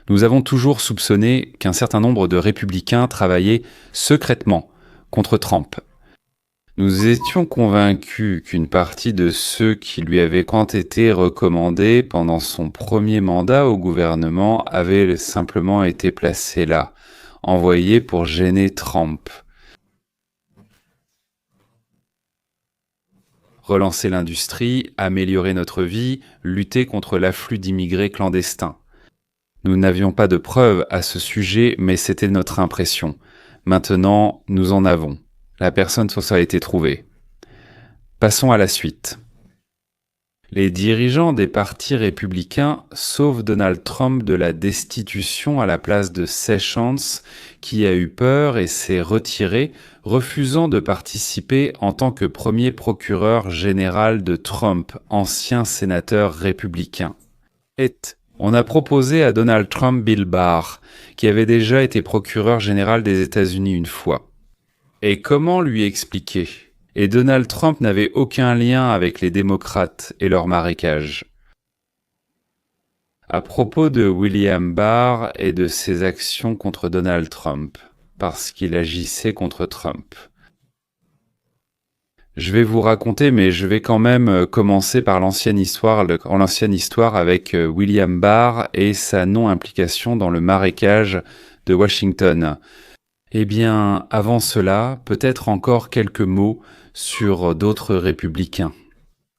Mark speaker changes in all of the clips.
Speaker 1: Nous avons toujours soupçonné qu'un certain nombre de républicains travaillaient secrètement contre Trump. Nous étions convaincus qu'une partie de ceux qui lui avaient été recommandés pendant son premier mandat au gouvernement avaient simplement été placés là, envoyés pour gêner Trump. Relancer l'industrie, améliorer notre vie, lutter contre l'afflux d'immigrés clandestins. Nous n'avions pas de preuves à ce sujet, mais c'était notre impression. Maintenant, nous en avons. La personne sur ça a été trouvée. Passons à la suite. Les dirigeants des partis républicains sauvent Donald Trump de la destitution à la place de Sessions, qui a eu peur et s'est retiré, refusant de participer en tant que premier procureur général de Trump, ancien sénateur républicain. On a proposé à Donald Trump Bill Barr, qui avait déjà été procureur général des États-Unis une fois. Et comment lui expliquer ? Et Donald Trump n'avait aucun lien avec les démocrates et leur marécage. À propos de William Barr et de ses actions contre Donald Trump, parce qu'il agissait contre Trump. Je vais vous raconter, mais je vais quand même commencer par l'ancienne histoire avec William Barr et sa non-implication dans le marécage de Washington. Eh bien, avant cela, peut-être encore quelques mots sur d'autres républicains.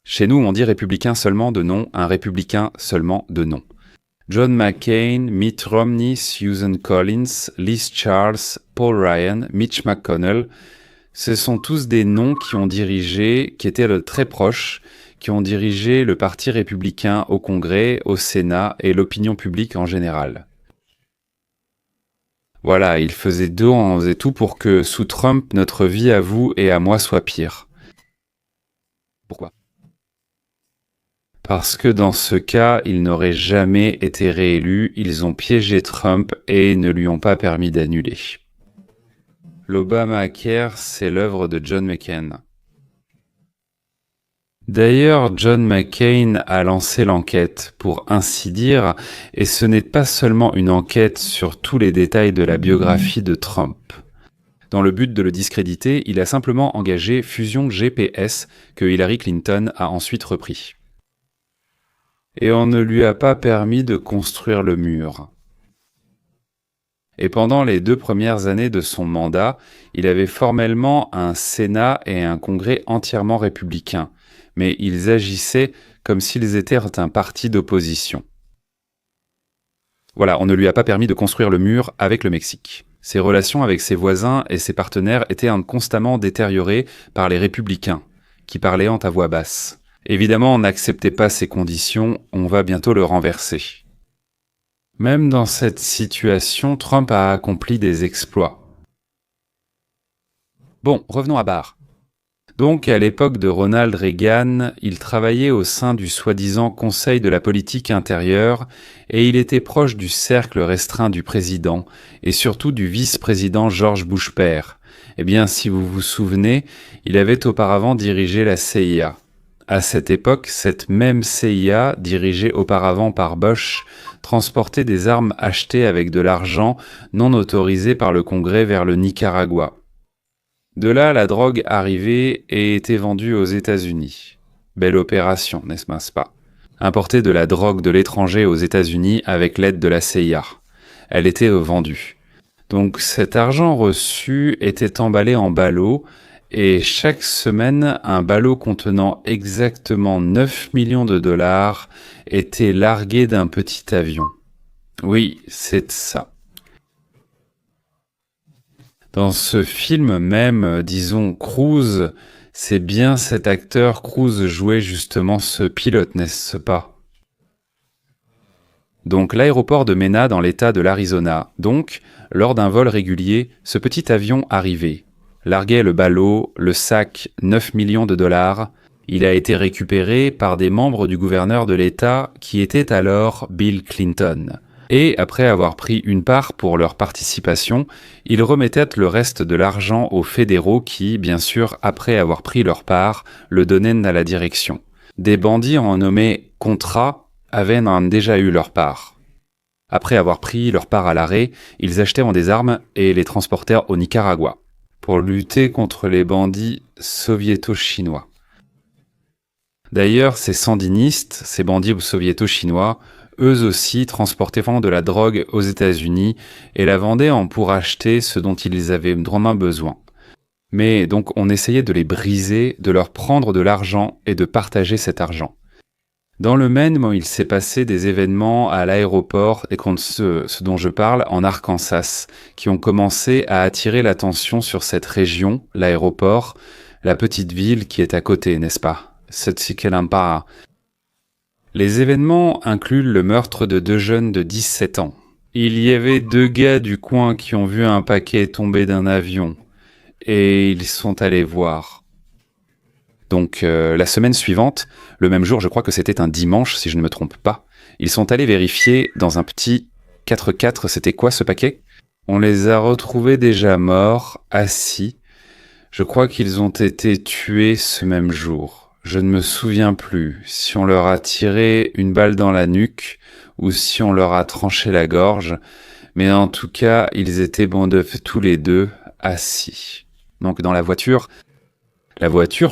Speaker 1: Chez nous, on dit républicain seulement de nom, un républicain seulement de nom. John McCain, Mitt Romney, Susan Collins, Liz Charles, Paul Ryan, Mitch McConnell, ce sont tous des noms qui étaient très proches, qui ont dirigé le Parti républicain au Congrès, au Sénat et l'opinion publique en général. Voilà, il faisait tout pour que, sous Trump, notre vie à vous et à moi soit pire. Pourquoi ? Parce que dans ce cas, il n'aurait jamais été réélu, ils ont piégé Trump et ne lui ont pas permis d'annuler. L'Obamacare, c'est l'œuvre de John McCain. D'ailleurs, John McCain a lancé l'enquête, pour ainsi dire, et ce n'est pas seulement une enquête sur tous les détails de la biographie de Trump. Dans le but de le discréditer, il a simplement engagé Fusion GPS, que Hillary Clinton a ensuite repris. Et on ne lui a pas permis de construire le mur. Et pendant les 2 premières années de son mandat, il avait formellement un Sénat et un Congrès entièrement républicains, mais ils agissaient comme s'ils étaient un parti d'opposition. Voilà, on ne lui a pas permis de construire le mur avec le Mexique. Ses relations avec ses voisins et ses partenaires étaient constamment détériorées par les républicains, qui parlaient à voix basse. Évidemment, on n'acceptait pas ces conditions, on va bientôt le renverser. Même dans cette situation, Trump a accompli des exploits. Bon, revenons à Barr. Donc, à l'époque de Ronald Reagan, il travaillait au sein du soi-disant Conseil de la politique intérieure et il était proche du cercle restreint du président et surtout du vice-président George Bush père. Eh bien, si vous vous souvenez, il avait auparavant dirigé la CIA. À cette époque, cette même CIA, dirigée auparavant par Bush, transportait des armes achetées avec de l'argent non autorisé par le Congrès vers le Nicaragua. De là, la drogue arrivait et était vendue aux États-Unis. Belle opération, n'est-ce pas ? Importer de la drogue de l'étranger aux États-Unis avec l'aide de la CIA. Elle était vendue. Donc cet argent reçu était emballé en ballots et chaque semaine, un ballot contenant exactement 9 millions de dollars était largué d'un petit avion. Oui, c'est ça. Dans ce film même, disons Cruise, c'est bien cet acteur Cruise jouait justement ce pilote, n'est-ce pas ? Donc l'aéroport de Mena dans l'état de l'Arizona. Donc, lors d'un vol régulier, ce petit avion arrivait. Larguait le ballot, le sac, 9 millions de dollars. Il a été récupéré par des membres du gouverneur de l'État qui était alors Bill Clinton. Et après avoir pris une part pour leur participation, ils remettaient le reste de l'argent aux fédéraux qui, bien sûr, après avoir pris leur part, le donnaient à la direction. Des bandits nommés Contra avaient déjà eu leur part. Après avoir pris leur part à l'arrêt, ils achetèrent des armes et les transportèrent au Nicaragua pour lutter contre les bandits soviéto-chinois. D'ailleurs, ces sandinistes, ces bandits soviéto-chinois, eux aussi transportaient de la drogue aux États-Unis et la vendaient pour acheter ce dont ils avaient vraiment besoin. Mais donc on essayait de les briser, de leur prendre de l'argent et de partager cet argent. Dans le Maine, il s'est passé des événements à l'aéroport, et ce dont je parle, en Arkansas, qui ont commencé à attirer l'attention sur cette région, l'aéroport, la petite ville qui est à côté, n'est-ce pas? Setsikelampara. Les événements incluent le meurtre de 2 jeunes de 17 ans. Il y avait 2 gars du coin qui ont vu un paquet tomber d'un avion, et ils sont allés voir. Donc la semaine suivante, le même jour, je crois que c'était un dimanche si je ne me trompe pas, ils sont allés vérifier dans un petit 4x4, c'était quoi ce paquet? On les a retrouvés déjà morts, assis. Je crois qu'ils ont été tués ce même jour. Je ne me souviens plus si on leur a tiré une balle dans la nuque ou si on leur a tranché la gorge, mais en tout cas, ils étaient tous les deux assis. Donc dans la voiture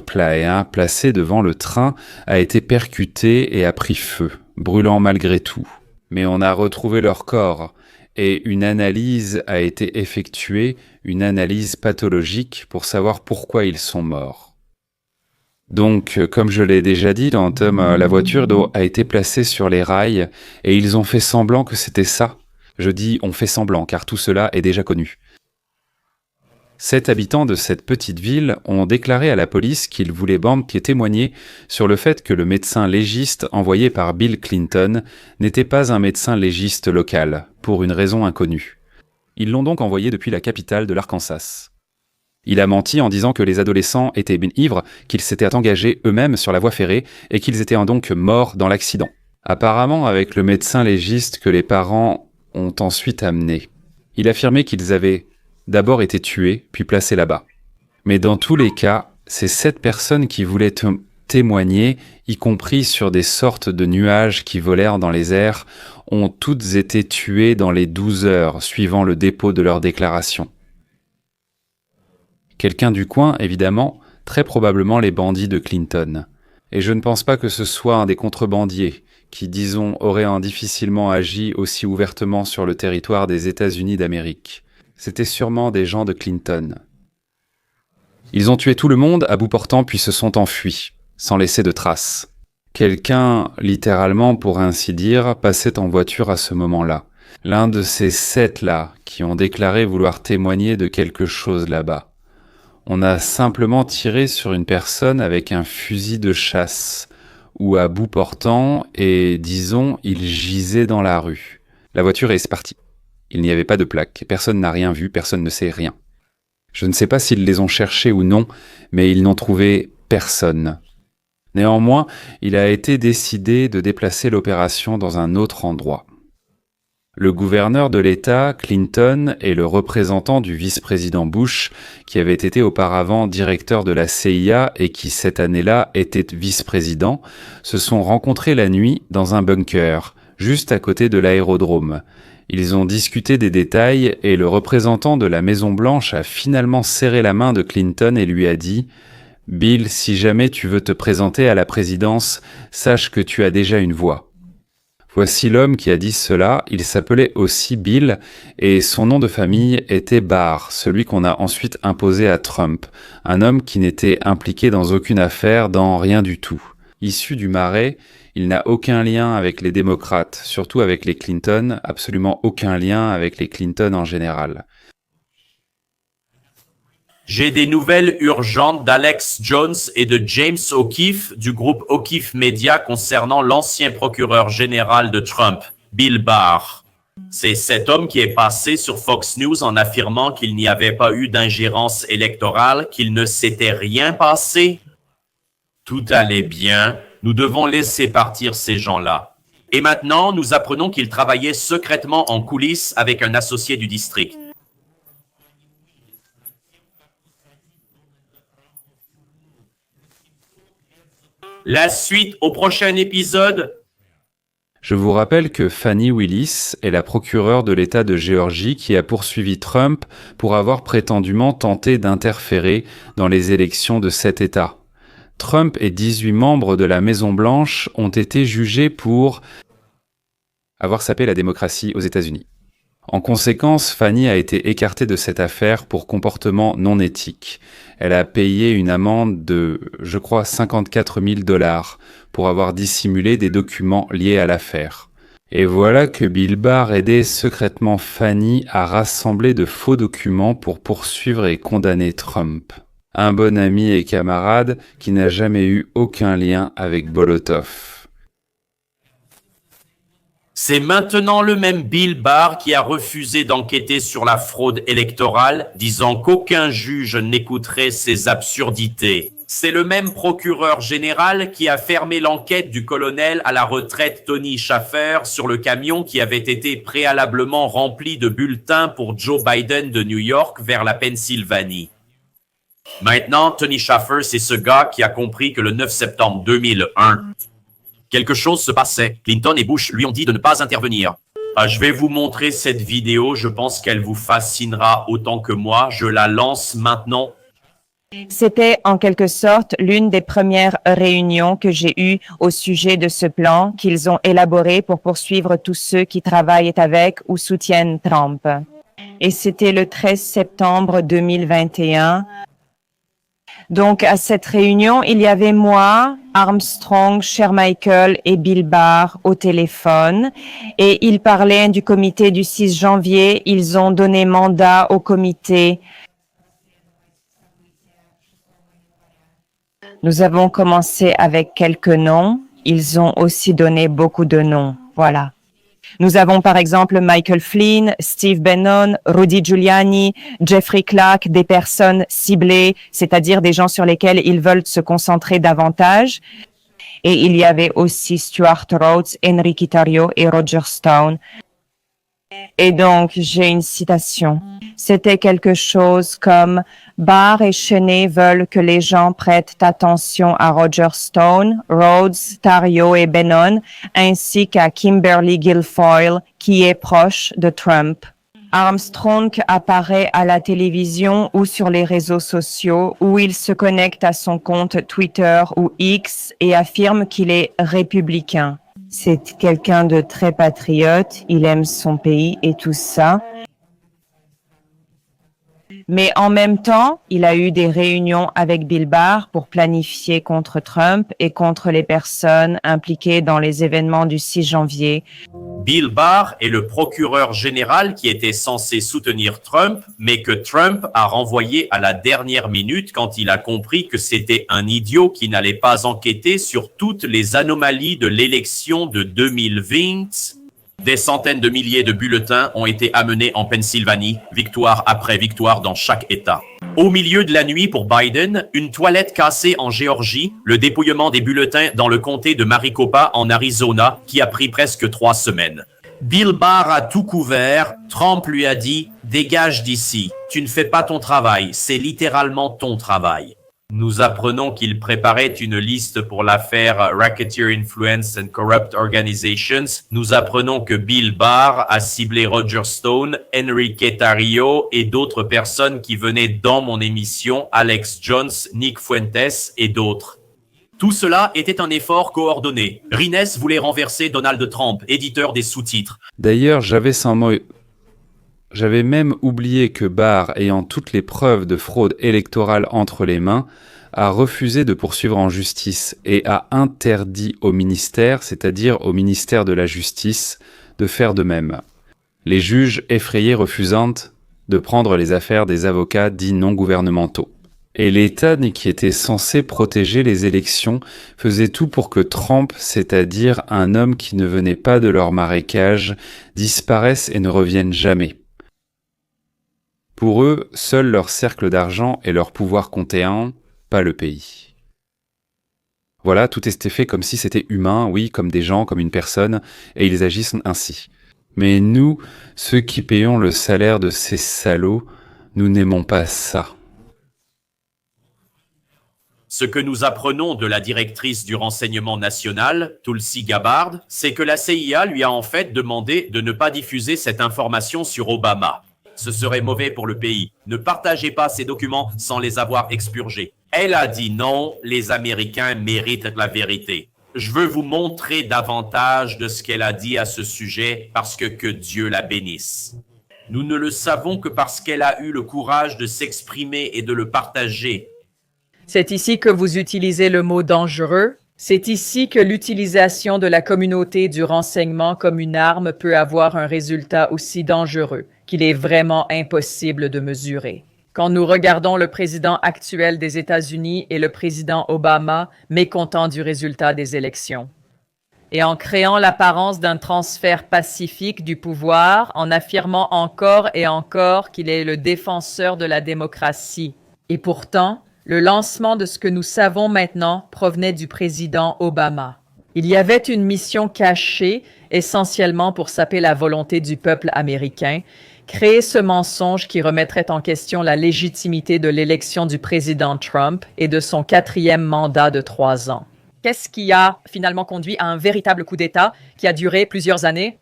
Speaker 1: placée devant le train a été percutée et a pris feu, brûlant malgré tout. Mais on a retrouvé leur corps et une analyse a été effectuée, une analyse pathologique pour savoir pourquoi ils sont morts. Donc, comme je l'ai déjà dit, la voiture a été placée sur les rails et ils ont fait semblant que c'était ça. Je dis on fait semblant car tout cela est déjà connu. 7 habitants de cette petite ville ont déclaré à la police qu'ils voulaient témoigner sur le fait que le médecin légiste envoyé par Bill Clinton n'était pas un médecin légiste local, pour une raison inconnue. Ils l'ont donc envoyé depuis la capitale de l'Arkansas. Il a menti en disant que les adolescents étaient ivres, qu'ils s'étaient engagés eux-mêmes sur la voie ferrée et qu'ils étaient donc morts dans l'accident. Apparemment avec le médecin légiste que les parents ont ensuite amené. Il affirmait qu'ils avaient d'abord été tués, puis placés là-bas. Mais dans tous les cas, ces 7 personnes qui voulaient témoigner, y compris sur des sortes de nuages qui volèrent dans les airs, ont toutes été tuées dans les 12 heures suivant le dépôt de leur déclaration. Quelqu'un du coin, évidemment, très probablement les bandits de Clinton. Et je ne pense pas que ce soit un des contrebandiers qui, disons, aurait difficilement agi aussi ouvertement sur le territoire des États-Unis d'Amérique. C'était sûrement des gens de Clinton. Ils ont tué tout le monde à bout portant puis se sont enfuis, sans laisser de traces. Quelqu'un, littéralement pour ainsi dire, passait en voiture à ce moment-là. L'un de ces 7-là qui ont déclaré vouloir témoigner de quelque chose là-bas. On a simplement tiré sur une personne avec un fusil de chasse, ou à bout portant, et disons, il gisait dans la rue. La voiture est partie. Il n'y avait pas de plaque, personne n'a rien vu, personne ne sait rien. Je ne sais pas s'ils les ont cherchés ou non, mais ils n'ont trouvé personne. Néanmoins, il a été décidé de déplacer l'opération dans un autre endroit. Le gouverneur de l'État, Clinton, et le représentant du vice-président Bush, qui avait été auparavant directeur de la CIA et qui cette année-là était vice-président, se sont rencontrés la nuit dans un bunker, juste à côté de l'aérodrome. Ils ont discuté des détails et le représentant de la Maison-Blanche a finalement serré la main de Clinton et lui a dit « Bill, si jamais tu veux te présenter à la présidence, sache que tu as déjà une voix. » Voici l'homme qui a dit cela, il s'appelait aussi Bill et son nom de famille était Barr, celui qu'on a ensuite imposé à Trump, un homme qui n'était impliqué dans aucune affaire, dans rien du tout. Issu du Marais, il n'a aucun lien avec les démocrates, surtout avec les Clinton, absolument aucun lien avec les Clinton en général.
Speaker 2: J'ai des nouvelles urgentes d'Alex Jones et de James O'Keefe du groupe O'Keefe Media concernant l'ancien procureur général de Trump, Bill Barr. C'est cet homme qui est passé sur Fox News en affirmant qu'il n'y avait pas eu d'ingérence électorale, qu'il ne s'était rien passé. Tout allait bien. Nous devons laisser partir ces gens-là. Et maintenant, nous apprenons qu'il travaillait secrètement en coulisses avec un associé du district. La suite au prochain épisode.
Speaker 1: Je vous rappelle que Fani Willis est la procureure de l'État de Géorgie qui a poursuivi Trump pour avoir prétendument tenté d'interférer dans les élections de cet État. Trump et 18 membres de la Maison-Blanche ont été jugés pour avoir sapé la démocratie aux États-Unis. En conséquence, Fani a été écartée de cette affaire pour comportement non éthique. Elle a payé une amende de, je crois, 54 000 $ pour avoir dissimulé des documents liés à l'affaire. Et voilà que Bill Barr aidait secrètement Fani à rassembler de faux documents pour poursuivre et condamner Trump. Un bon ami et camarade qui n'a jamais eu aucun lien avec Bolotov.
Speaker 2: C'est maintenant le même Bill Barr qui a refusé d'enquêter sur la fraude électorale, disant qu'aucun juge n'écouterait ces absurdités. C'est le même procureur général qui a fermé l'enquête du colonel à la retraite Tony Shaffer sur le camion qui avait été préalablement rempli de bulletins pour Joe Biden de New York vers la Pennsylvanie. Maintenant, Tony Shaffer, c'est ce gars qui a compris que le 9 septembre 2001, quelque chose se passait. Clinton et Bush lui ont dit de ne pas intervenir. Je vais vous montrer cette vidéo. Je pense qu'elle vous fascinera autant que moi. Je la lance maintenant.
Speaker 3: C'était en quelque sorte l'une des premières réunions que j'ai eues au sujet de ce plan qu'ils ont élaboré pour poursuivre tous ceux qui travaillent avec ou soutiennent Trump. Et c'était le 13 septembre 2021. Donc, à cette réunion, il y avait moi, Armstrong, Cher Michael et Bill Barr au téléphone. Et ils parlaient du comité du 6 janvier. Ils ont donné mandat au comité. Nous avons commencé avec quelques noms. Ils ont aussi donné beaucoup de noms. Voilà. Nous avons par exemple Michael Flynn, Steve Bannon, Rudy Giuliani, Jeffrey Clark, des personnes ciblées, c'est-à-dire des gens sur lesquels ils veulent se concentrer davantage. Et il y avait aussi Stuart Rhodes, Enrique Tarrio et Roger Stone. Et donc, j'ai une citation. C'était quelque chose comme « Barr et Cheney veulent que les gens prêtent attention à Roger Stone, Rhodes, Tarrio et Bannon, ainsi qu'à Kimberly Guilfoyle, qui est proche de Trump. » Armstrong apparaît à la télévision ou sur les réseaux sociaux où il se connecte à son compte Twitter ou X et affirme qu'il est républicain. C'est quelqu'un de très patriote, il aime son pays et tout ça. Mais en même temps, il a eu des réunions avec Bill Barr pour planifier contre Trump et contre les personnes impliquées dans les événements du 6 janvier.
Speaker 2: Bill Barr est le procureur général qui était censé soutenir Trump, mais que Trump a renvoyé à la dernière minute quand il a compris que c'était un idiot qui n'allait pas enquêter sur toutes les anomalies de l'élection de 2020. Des centaines de milliers de bulletins ont été amenés en Pennsylvanie, victoire après victoire dans chaque État. Au milieu de la nuit pour Biden, une toilette cassée en Géorgie, le dépouillement des bulletins dans le comté de Maricopa en Arizona, qui a pris presque 3 semaines. Bill Barr a tout couvert. Trump lui a dit « Dégage d'ici, tu ne fais pas ton travail, c'est littéralement ton travail ». Nous apprenons qu'il préparait une liste pour l'affaire Racketeer Influence and Corrupt Organizations. Nous apprenons que Bill Barr a ciblé Roger Stone, Enrique Tarrio et d'autres personnes qui venaient dans mon émission, Alex Jones, Nick Fuentes et d'autres. Tout cela était un effort coordonné. Rines voulait renverser Donald Trump, éditeur des sous-titres.
Speaker 1: D'ailleurs, j'avais même oublié que Barr, ayant toutes les preuves de fraude électorale entre les mains, a refusé de poursuivre en justice et a interdit au ministère, c'est-à-dire au ministère de la Justice, de faire de même. Les juges effrayés refusant de prendre les affaires des avocats dits non gouvernementaux. Et l'État qui était censé protéger les élections faisait tout pour que Trump, c'est-à-dire un homme qui ne venait pas de leur marécage, disparaisse et ne revienne jamais. Pour eux, seul leur cercle d'argent et leur pouvoir comptaient un, pas le pays. Voilà, tout était fait comme si c'était humain, oui, comme des gens, comme une personne, et ils agissent ainsi. Mais nous, ceux qui payons le salaire de ces salauds, nous n'aimons pas ça.
Speaker 2: Ce que nous apprenons de la directrice du renseignement national, Tulsi Gabbard, c'est que la CIA lui a en fait demandé de ne pas diffuser cette information sur Obama. Ce serait mauvais pour le pays. Ne partagez pas ces documents sans les avoir expurgés. Elle a dit non, les Américains méritent la vérité. Je veux vous montrer davantage de ce qu'elle a dit à ce sujet parce que Dieu la bénisse. Nous ne le savons que parce qu'elle a eu le courage de s'exprimer et de le partager.
Speaker 4: C'est ici que vous utilisez le mot dangereux. C'est ici que l'utilisation de la communauté du renseignement comme une arme peut avoir un résultat aussi dangereux qu'il est vraiment impossible de mesurer. Quand nous regardons le président actuel des États-Unis et le président Obama mécontents du résultat des élections, et en créant l'apparence d'un transfert pacifique du pouvoir, en affirmant encore et encore qu'il est le défenseur de la démocratie. Et pourtant, le lancement de ce que nous savons maintenant provenait du président Obama. Il y avait une mission cachée, essentiellement pour saper la volonté du peuple américain, créer ce mensonge qui remettrait en question la légitimité de l'élection du président Trump et de son 4e mandat de 3 ans. Qu'est-ce qui a finalement conduit à un véritable coup d'État qui a duré plusieurs années?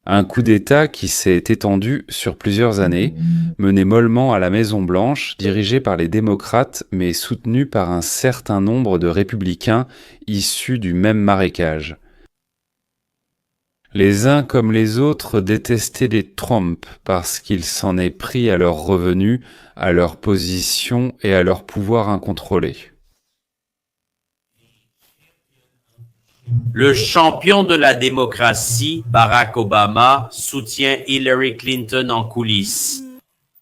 Speaker 1: Un coup d'État qui s'est étendu sur plusieurs années, mené mollement à la Maison-Blanche, dirigé par les démocrates mais soutenu par un certain nombre de républicains issus du même marécage. Les uns comme les autres détestaient les Trump parce qu'ils s'en est pris à leurs revenus, à leur position et à leur pouvoir incontrôlé.
Speaker 2: Le champion de la démocratie, Barack Obama, soutient Hillary Clinton en coulisses.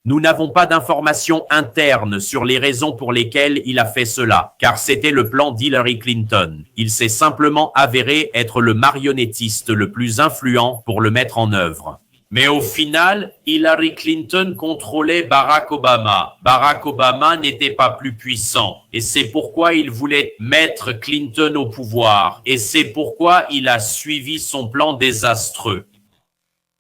Speaker 2: Nous n'avons pas d'informations internes sur les raisons pour lesquelles il a fait cela, car c'était le plan d'Hillary Clinton. Il s'est simplement avéré être le marionnettiste le plus influent pour le mettre en œuvre. Mais au final, Hillary Clinton contrôlait Barack Obama. Barack Obama n'était pas plus puissant. Et c'est pourquoi il voulait mettre Clinton au pouvoir. Et c'est pourquoi il a suivi son plan désastreux.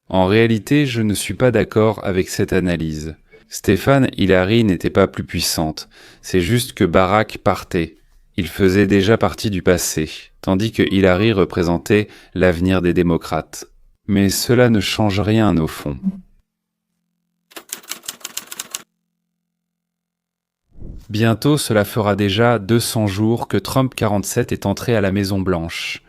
Speaker 1: En réalité, je ne suis pas d'accord avec cette analyse. Stéphane, Hillary n'était pas plus puissante. C'est juste que Barack partait. Il faisait déjà partie du passé, tandis que Hillary représentait l'avenir des démocrates. Mais cela ne change rien au fond. Bientôt, cela fera déjà 200 jours que Trump 47 est entré à la Maison-Blanche.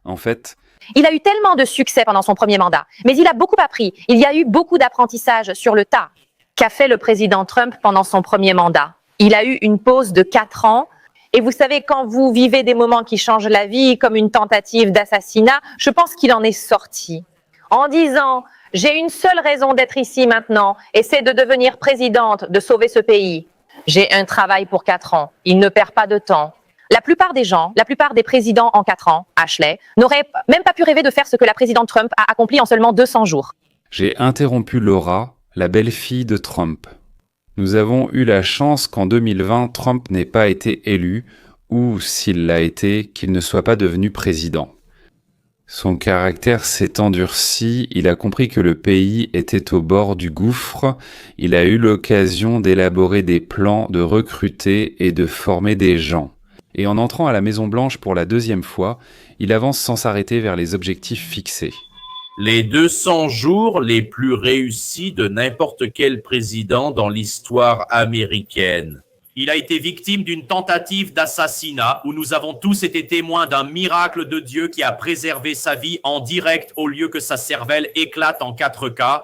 Speaker 1: En fait,
Speaker 5: il a eu tellement de succès pendant son premier mandat, mais il a beaucoup appris. Il y a eu beaucoup d'apprentissage sur le tas. Qu'a fait le président Trump pendant son premier mandat? Il a eu une pause de 4 ans. Et vous savez, quand vous vivez des moments qui changent la vie, comme une tentative d'assassinat, je pense qu'il en est sorti. En disant, j'ai une seule raison d'être ici maintenant, et c'est de devenir présidente, de sauver ce pays. J'ai un travail pour 4 ans. Il ne perd pas de temps. La plupart des gens, la plupart des présidents en 4 ans, Ashley, n'auraient même pas pu rêver de faire ce que la présidente Trump a accompli en seulement 200 jours.
Speaker 1: j'ai interrompu Laura, la belle-fille de Trump. Nous avons eu la chance qu'en 2020, Trump n'ait pas été élu, ou, s'il l'a été, qu'il ne soit pas devenu président. Son caractère s'est endurci, il a compris que le pays était au bord du gouffre, il a eu l'occasion d'élaborer des plans, de recruter et de former des gens. Et en entrant à la Maison-Blanche pour la 2e fois, il avance sans s'arrêter vers les objectifs fixés.
Speaker 2: Les 200 jours les plus réussis de n'importe quel président dans l'histoire américaine. Il a été victime d'une tentative d'assassinat où nous avons tous été témoins d'un miracle de Dieu qui a préservé sa vie en direct au lieu que sa cervelle éclate en 4K.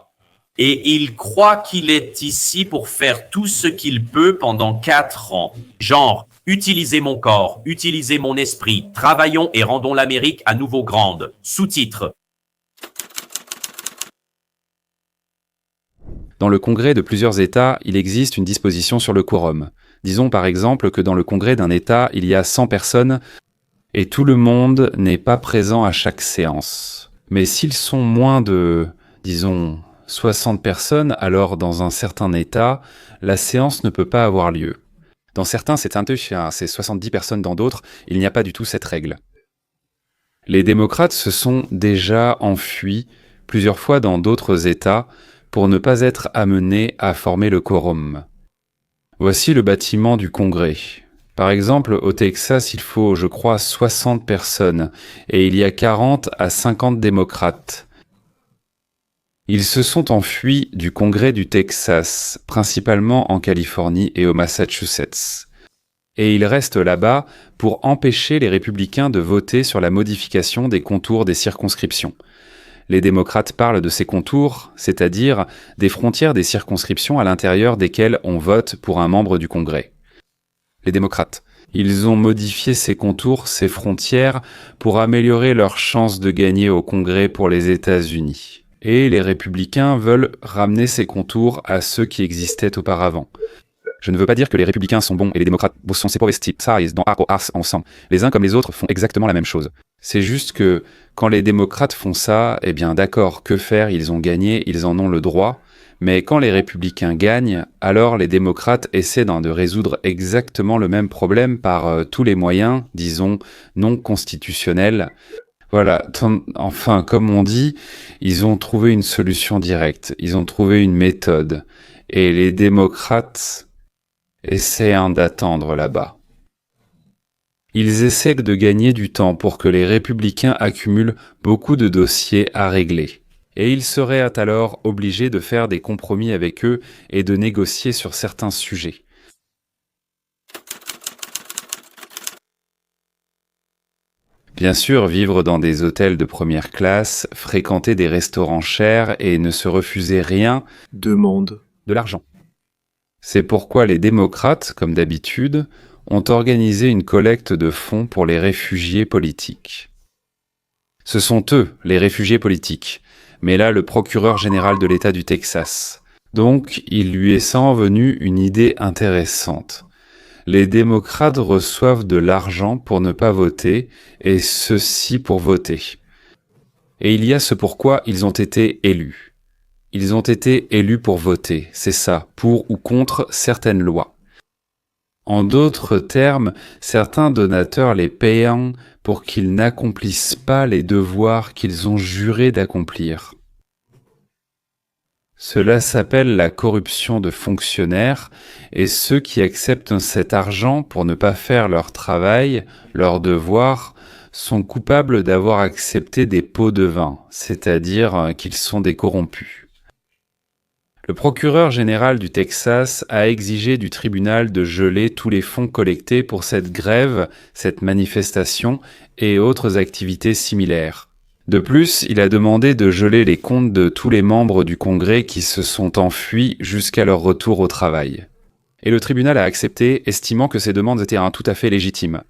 Speaker 2: Et il croit qu'il est ici pour faire tout ce qu'il peut pendant 4 ans. Genre, utilisez mon corps, utilisez mon esprit, travaillons et rendons l'Amérique à nouveau grande. Sous-titre.
Speaker 1: Dans le congrès de plusieurs États, il existe une disposition sur le quorum. Disons par exemple que dans le congrès d'un État, il y a 100 personnes et tout le monde n'est pas présent à chaque séance. Mais s'ils sont moins de, disons, 60 personnes, alors dans un certain État, la séance ne peut pas avoir lieu. Dans certains, c'est 70 personnes, dans d'autres, il n'y a pas du tout cette règle. Les démocrates se sont déjà enfuis plusieurs fois dans d'autres États pour ne pas être amenés à former le quorum. Voici le bâtiment du Congrès. Par exemple, au Texas, il faut, je crois, 60 personnes, et il y a 40 à 50 démocrates. Ils se sont enfuis du Congrès du Texas, principalement en Californie et au Massachusetts. Et ils restent là-bas pour empêcher les républicains de voter sur la modification des contours des circonscriptions. Les démocrates parlent de ces contours, c'est-à-dire des frontières des circonscriptions à l'intérieur desquelles on vote pour un membre du Congrès. Les démocrates, ils ont modifié ces contours, ces frontières, pour améliorer leurs chances de gagner au Congrès pour les États-Unis. Et les républicains veulent ramener ces contours à ceux qui existaient auparavant. Je ne veux pas dire que les républicains sont bons et les démocrates sont séparés dans Ars ensemble. Les uns comme les autres font exactement la même chose. C'est juste que quand les démocrates font ça, eh bien d'accord, que faire, ils ont gagné, ils en ont le droit. Mais quand les républicains gagnent, alors les démocrates essaient de résoudre exactement le même problème par tous les moyens, disons, non constitutionnels. Voilà, enfin, comme on dit, ils ont trouvé une solution directe, ils ont trouvé une méthode. Et les démocrates essaient d'attendre là-bas. Ils essaient de gagner du temps pour que les républicains accumulent beaucoup de dossiers à régler. Et ils seraient alors obligés de faire des compromis avec eux et de négocier sur certains sujets. Bien sûr, vivre dans des hôtels de première classe, fréquenter des restaurants chers et ne se refuser rien
Speaker 6: demande
Speaker 1: de l'argent. C'est pourquoi les démocrates, comme d'habitude, ont organisé une collecte de fonds pour les réfugiés politiques. Ce sont eux, les réfugiés politiques, mais là le procureur général de l'État du Texas. Donc, il lui est venu une idée intéressante. Les démocrates reçoivent de l'argent pour ne pas voter, et ceux-ci pour voter. Et il y a ce pourquoi ils ont été élus. Ils ont été élus pour voter, c'est ça, pour ou contre certaines lois. En d'autres termes, certains donateurs les payent pour qu'ils n'accomplissent pas les devoirs qu'ils ont juré d'accomplir. Cela s'appelle la corruption de fonctionnaires, et ceux qui acceptent cet argent pour ne pas faire leur travail, leur devoir, sont coupables d'avoir accepté des pots de vin, c'est-à-dire qu'ils sont des corrompus. Le procureur général du Texas a exigé du tribunal de geler tous les fonds collectés pour cette grève, cette manifestation et autres activités similaires. De plus, il a demandé de geler les comptes de tous les membres du Congrès qui se sont enfuis jusqu'à leur retour au travail. Et le tribunal a accepté, estimant que ces demandes étaient tout à fait légitimes.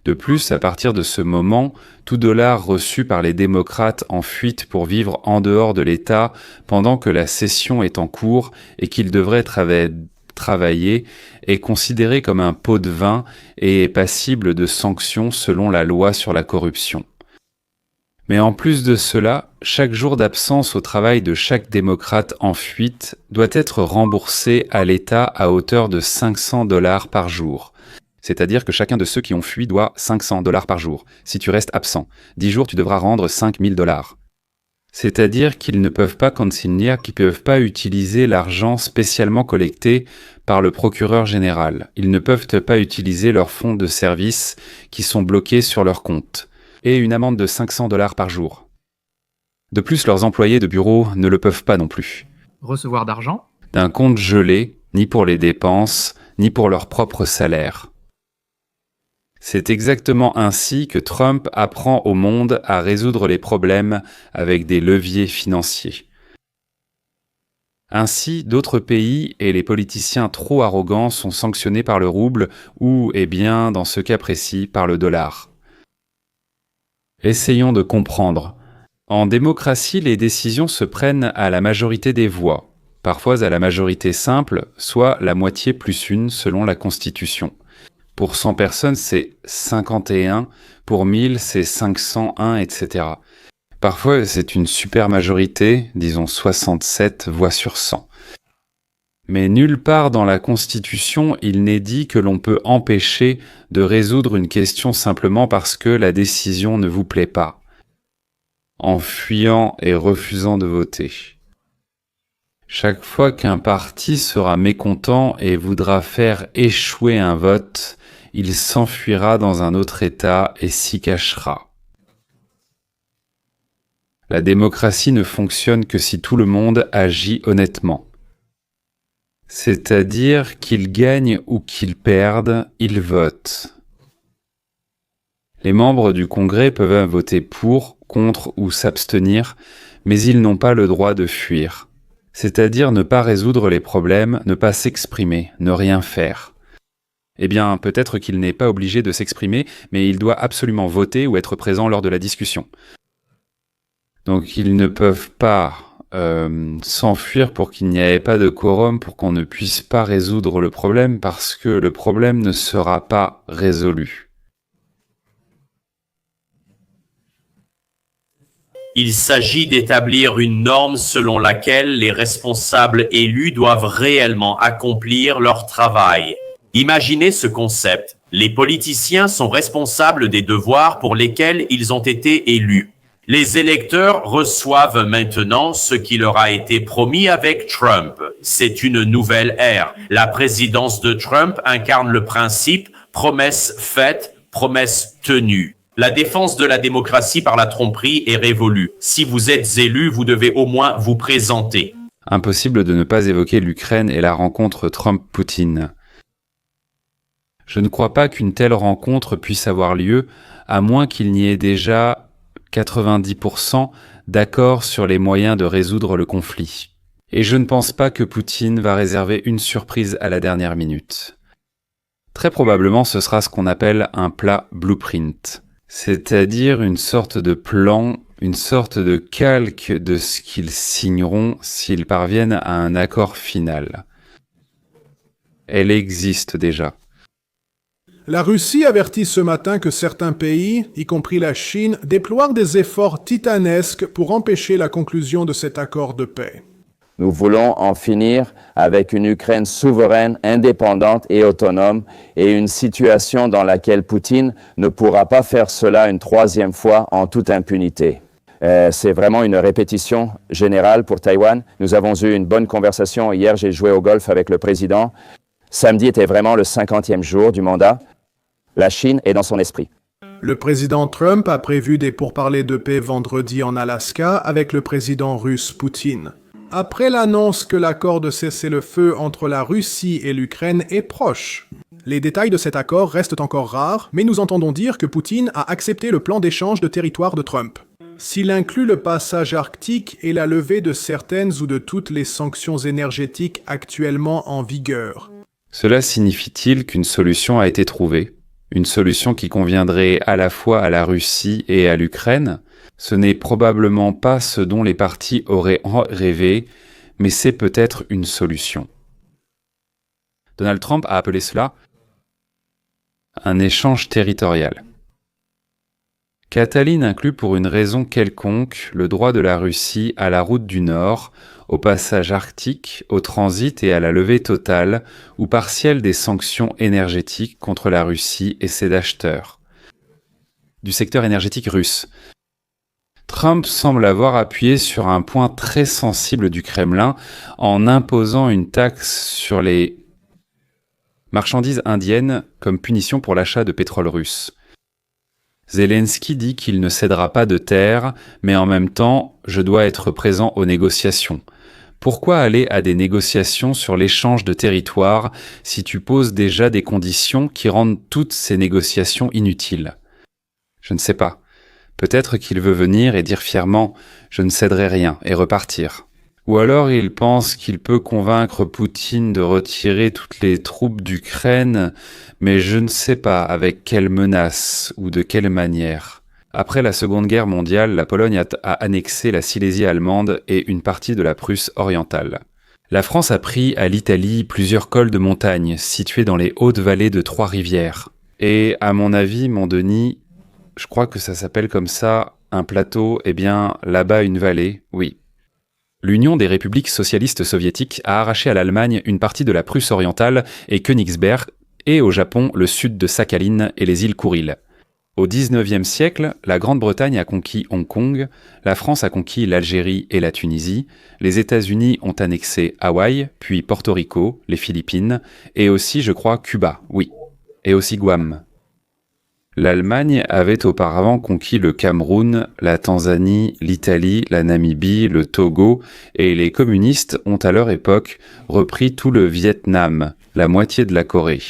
Speaker 1: De plus, à partir de ce moment, tout dollar reçu par les démocrates en fuite pour vivre en dehors de l'État pendant que la session est en cours et qu'ils devraient travailler est considéré comme un pot de vin et est passible de sanctions selon la loi sur la corruption. Mais en plus de cela, chaque jour d'absence au travail de chaque démocrate en fuite doit être remboursé à l'État à hauteur de $500 par jour. C'est-à-dire que chacun de ceux qui ont fui doit $500 par jour. Si tu restes absent, 10 jours tu devras rendre $5000. C'est-à-dire qu'ils ne peuvent pas consigner, qu'ils ne peuvent pas utiliser l'argent spécialement collecté par le procureur général. Ils ne peuvent pas utiliser leurs fonds de service qui sont bloqués sur leur compte. Et une amende de $500 par jour. De plus, leurs employés de bureau ne le peuvent pas non plus.
Speaker 6: recevoir d'argent
Speaker 1: D'un compte gelé, ni pour les dépenses, ni pour leur propre salaire. C'est exactement ainsi que Trump apprend au monde à résoudre les problèmes avec des leviers financiers. Ainsi, d'autres pays et les politiciens trop arrogants sont sanctionnés par le rouble ou, dans ce cas précis, par le dollar. Essayons de comprendre. En démocratie, les décisions se prennent à la majorité des voix, parfois à la majorité simple, soit la moitié plus une selon la Constitution. Pour 100 personnes, c'est 51, pour 1000, c'est 501, etc. Parfois, c'est une super majorité, disons 67 voix sur 100. Mais nulle part dans la Constitution, il n'est dit que l'on peut empêcher de résoudre une question simplement parce que la décision ne vous plaît pas, en fuyant et refusant de voter. Chaque fois qu'un parti sera mécontent et voudra faire échouer un vote, il s'enfuira dans un autre État et s'y cachera. La démocratie ne fonctionne que si tout le monde agit honnêtement. C'est-à-dire qu'ils gagnent ou qu'ils perdent, ils votent. Les membres du Congrès peuvent voter pour, contre ou s'abstenir, mais ils n'ont pas le droit de fuir. C'est-à-dire ne pas résoudre les problèmes, ne pas s'exprimer, ne rien faire. Eh bien, peut-être qu'il n'est pas obligé de s'exprimer, mais il doit absolument voter ou être présent lors de la discussion. Donc ils ne peuvent pas s'enfuir pour qu'il n'y ait pas de quorum, pour qu'on ne puisse pas résoudre le problème, parce que le problème ne sera pas résolu.
Speaker 2: Il s'agit d'établir une norme selon laquelle les responsables élus doivent réellement accomplir leur travail. Imaginez ce concept. Les politiciens sont responsables des devoirs pour lesquels ils ont été élus. Les électeurs reçoivent maintenant ce qui leur a été promis avec Trump. C'est une nouvelle ère. La présidence de Trump incarne le principe promesse faite, promesse tenue. La défense de la démocratie par la tromperie est révolue. Si vous êtes élu, vous devez au moins vous présenter.
Speaker 1: Impossible de ne pas évoquer l'Ukraine et la rencontre Trump-Poutine. Je ne crois pas qu'une telle rencontre puisse avoir lieu, à moins qu'il n'y ait déjà 90% d'accord sur les moyens de résoudre le conflit. Et je ne pense pas que Poutine va réserver une surprise à la dernière minute. Très probablement, ce sera ce qu'on appelle un plat blueprint, c'est-à-dire une sorte de plan, une sorte de calque de ce qu'ils signeront s'ils parviennent à un accord final. Elle existe déjà.
Speaker 7: La Russie avertit ce matin que certains pays, y compris la Chine, déploient des efforts titanesques pour empêcher la conclusion de cet accord de paix.
Speaker 8: Nous voulons en finir avec une Ukraine souveraine, indépendante et autonome, et une situation dans laquelle Poutine ne pourra pas faire cela une troisième fois en toute impunité. C'est vraiment une répétition générale pour Taïwan. Nous avons eu une bonne conversation. Hier, j'ai joué au golf avec le président. Samedi était vraiment le 50e jour du mandat. La Chine est dans son esprit.
Speaker 7: Le président Trump a prévu des pourparlers de paix vendredi en Alaska avec le président russe Poutine. Après l'annonce que l'accord de cessez-le-feu entre la Russie et l'Ukraine est proche. Les détails de cet accord restent encore rares, mais nous entendons dire que Poutine a accepté le plan d'échange de territoire de Trump. S'il inclut le passage arctique et la levée de certaines ou de toutes les sanctions énergétiques actuellement en vigueur.
Speaker 1: Cela signifie-t-il qu'une solution a été trouvée ? Une solution qui conviendrait à la fois à la Russie et à l'Ukraine ? Ce n'est probablement pas ce dont les partis auraient rêvé, mais c'est peut-être une solution. Donald Trump a appelé cela un échange territorial. Cataline inclut pour une raison quelconque le droit de la Russie à la route du Nord, au passage arctique, au transit et à la levée totale ou partielle des sanctions énergétiques contre la Russie et ses acheteurs. Du secteur énergétique russe. Trump semble avoir appuyé sur un point très sensible du Kremlin en imposant une taxe sur les marchandises indiennes comme punition pour l'achat de pétrole russe. Zelensky dit qu'il ne cédera pas de terre, mais en même temps, je dois être présent aux négociations. Pourquoi aller à des négociations sur l'échange de territoire si tu poses déjà des conditions qui rendent toutes ces négociations inutiles ? Je ne sais pas. Peut-être qu'il veut venir et dire fièrement « je ne céderai rien » et repartir. Ou alors il pense qu'il peut convaincre Poutine de retirer toutes les troupes d'Ukraine, mais je ne sais pas avec quelle menace ou de quelle manière. Après la Seconde Guerre mondiale, la Pologne a annexé la Silésie allemande et une partie de la Prusse orientale. La France a pris à l'Italie plusieurs cols de montagne situés dans les hautes vallées de Trois-Rivières. Et à mon avis, mon Denis, je crois que ça s'appelle comme ça, un plateau, eh bien là-bas une vallée, oui. L'Union des républiques socialistes soviétiques a arraché à l'Allemagne une partie de la Prusse orientale et Königsberg, et au Japon le sud de Sakhalin et les îles Kouriles. Au XIXe siècle, la Grande-Bretagne a conquis Hong Kong, la France a conquis l'Algérie et la Tunisie, les États-Unis ont annexé Hawaï, puis Porto Rico, les Philippines, et aussi, je crois, Cuba, oui, et aussi Guam. L'Allemagne avait auparavant conquis le Cameroun, la Tanzanie, l'Italie, la Namibie, le Togo, et les communistes ont à leur époque repris tout le Vietnam, la moitié de la Corée.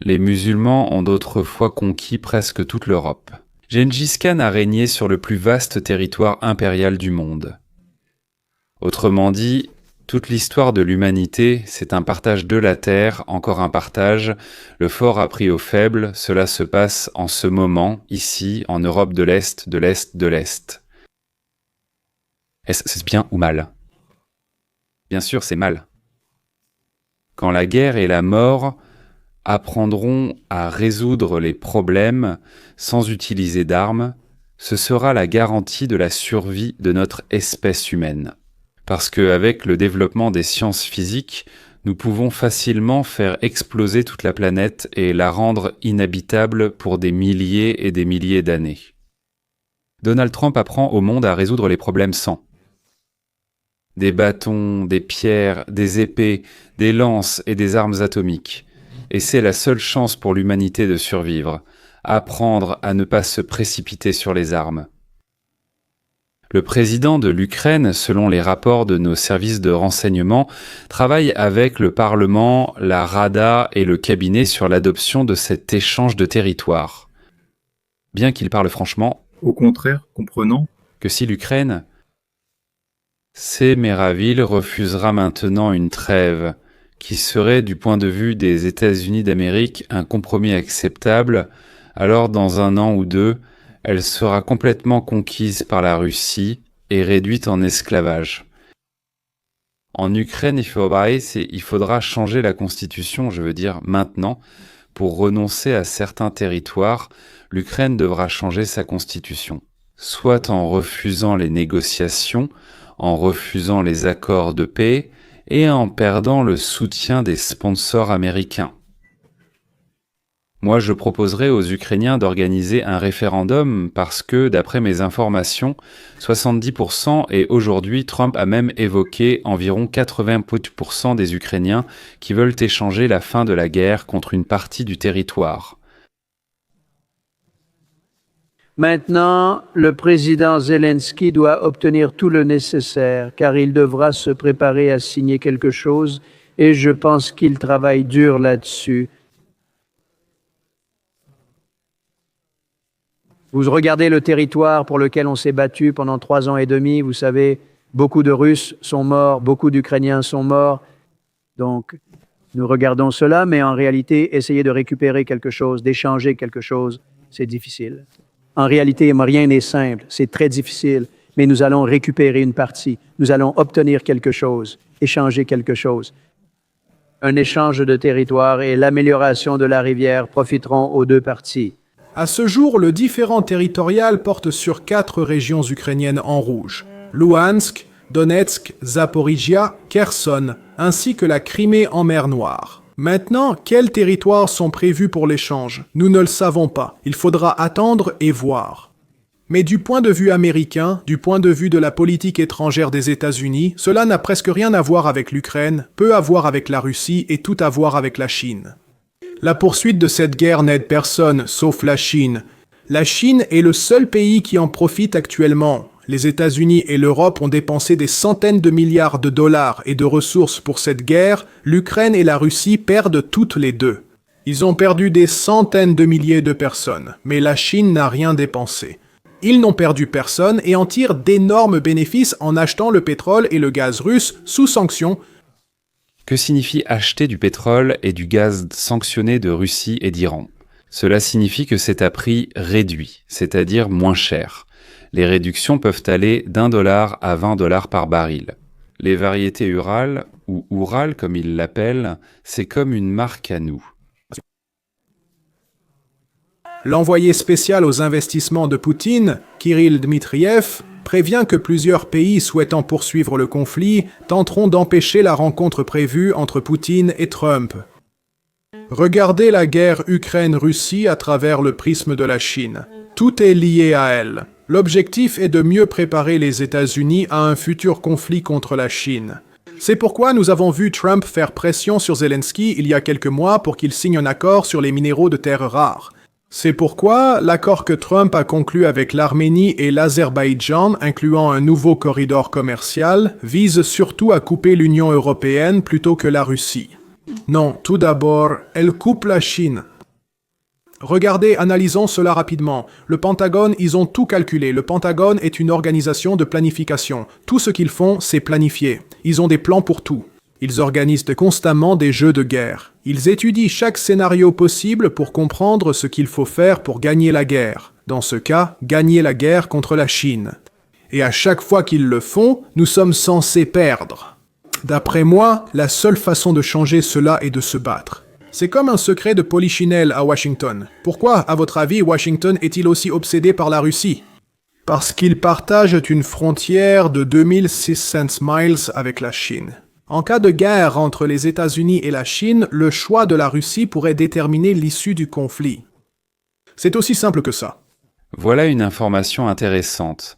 Speaker 1: Les musulmans ont d'autrefois conquis presque toute l'Europe. Gengis Khan a régné sur le plus vaste territoire impérial du monde. Autrement dit, toute l'histoire de l'humanité, c'est un partage de la terre, encore un partage, le fort a pris au faible, cela se passe en ce moment, ici, en Europe de l'Est, de l'Est, de l'Est. Est-ce bien ou mal? Bien sûr, c'est mal. Quand la guerre et la mort apprendront à résoudre les problèmes sans utiliser d'armes, ce sera la garantie de la survie de notre espèce humaine. Parce qu'avec le développement des sciences physiques, nous pouvons facilement faire exploser toute la planète et la rendre inhabitable pour des milliers et des milliers d'années. Donald Trump apprend au monde à résoudre les problèmes sans. Des bâtons, des pierres, des épées, des lances et des armes atomiques. Et c'est la seule chance pour l'humanité de survivre, apprendre à ne pas se précipiter sur les armes. Le président de l'Ukraine, selon les rapports de nos services de renseignement, travaille avec le Parlement, la Rada et le cabinet sur l'adoption de cet échange de territoire. Bien qu'il parle franchement,
Speaker 6: Au contraire, comprenant
Speaker 1: que si l'Ukraine, Séméraville refusera maintenant une trêve, qui serait, du point de vue des États-Unis d'Amérique, un compromis acceptable, alors dans 1 an ou 2, elle sera complètement conquise par la Russie et réduite en esclavage. En Ukraine, il faudra changer la constitution, je veux dire maintenant, pour renoncer à certains territoires, l'Ukraine devra changer sa constitution, soit en refusant les négociations, en refusant les accords de paix, et en perdant le soutien des sponsors américains. Moi, je proposerais aux Ukrainiens d'organiser un référendum parce que, d'après mes informations, 70% et aujourd'hui, Trump a même évoqué environ 80% des Ukrainiens qui veulent échanger la fin de la guerre contre une partie du territoire.
Speaker 9: Maintenant, le président Zelensky doit obtenir tout le nécessaire, car il devra se préparer à signer quelque chose, et je pense qu'il travaille dur là-dessus. Vous regardez le territoire pour lequel on s'est battu pendant 3 ans et demi, vous savez, beaucoup de Russes sont morts, beaucoup d'Ukrainiens sont morts. Donc, nous regardons cela, mais en réalité, essayer de récupérer quelque chose, d'échanger quelque chose, c'est difficile. En réalité, rien n'est simple, c'est très difficile, mais nous allons récupérer une partie, nous allons obtenir quelque chose, échanger quelque chose. Un échange de territoire et l'amélioration de la rivière profiteront aux 2 parties.
Speaker 7: À ce jour, le différend territorial porte sur 4 régions ukrainiennes en rouge. Louhansk, Donetsk, Zaporizhia, Kherson, ainsi que la Crimée en mer Noire. Maintenant, quels territoires sont prévus pour l'échange? Nous ne le savons pas. Il faudra attendre et voir. Mais du point de vue américain, du point de vue de la politique étrangère des États-Unis, cela n'a presque rien à voir avec l'Ukraine, peu à voir avec la Russie et tout à voir avec la Chine. La poursuite de cette guerre n'aide personne, sauf la Chine. La Chine est le seul pays qui en profite actuellement. Les États-Unis et l'Europe ont dépensé des centaines de milliards de dollars et de ressources pour cette guerre. L'Ukraine et la Russie perdent toutes les 2. Ils ont perdu des centaines de milliers de personnes, mais la Chine n'a rien dépensé. Ils n'ont perdu personne et en tirent d'énormes bénéfices en achetant le pétrole et le gaz russe sous sanctions.
Speaker 1: Que signifie acheter du pétrole et du gaz sanctionné de Russie et d'Iran? Cela signifie que c'est à prix réduit, c'est-à-dire moins cher. Les réductions peuvent aller d'$1 à $20 par baril. Les variétés Ural, ou Oural comme ils l'appellent, c'est comme une marque à nous.
Speaker 7: L'envoyé spécial aux investissements de Poutine, Kirill Dmitriev, prévient que plusieurs pays souhaitant poursuivre le conflit tenteront d'empêcher la rencontre prévue entre Poutine et Trump. Regardez la guerre Ukraine-Russie à travers le prisme de la Chine. Tout est lié à elle. L'objectif est de mieux préparer les États-Unis à un futur conflit contre la Chine. C'est pourquoi nous avons vu Trump faire pression sur Zelensky il y a quelques mois pour qu'il signe un accord sur les minéraux de terres rares. C'est pourquoi l'accord que Trump a conclu avec l'Arménie et l'Azerbaïdjan, incluant un nouveau corridor commercial, vise surtout à couper l'Union européenne plutôt que la Russie. Non, tout d'abord, elle coupe la Chine. Regardez, analysons cela rapidement. Le Pentagone, ils ont tout calculé. Le Pentagone est une organisation de planification. Tout ce qu'ils font, c'est planifier. Ils ont des plans pour tout. Ils organisent constamment des jeux de guerre. Ils étudient chaque scénario possible pour comprendre ce qu'il faut faire pour gagner la guerre. Dans ce cas, gagner la guerre contre la Chine. Et à chaque fois qu'ils le font, nous sommes censés perdre. D'après moi, la seule façon de changer cela est de se battre. C'est comme un secret de polichinelle à Washington. Pourquoi, à votre avis, Washington est-il aussi obsédé par la Russie? Parce qu'ils partagent une frontière de 2600 miles avec la Chine. En cas de guerre entre les États-Unis et la Chine, le choix de la Russie pourrait déterminer l'issue du conflit. C'est aussi simple que ça.
Speaker 1: Voilà une information intéressante.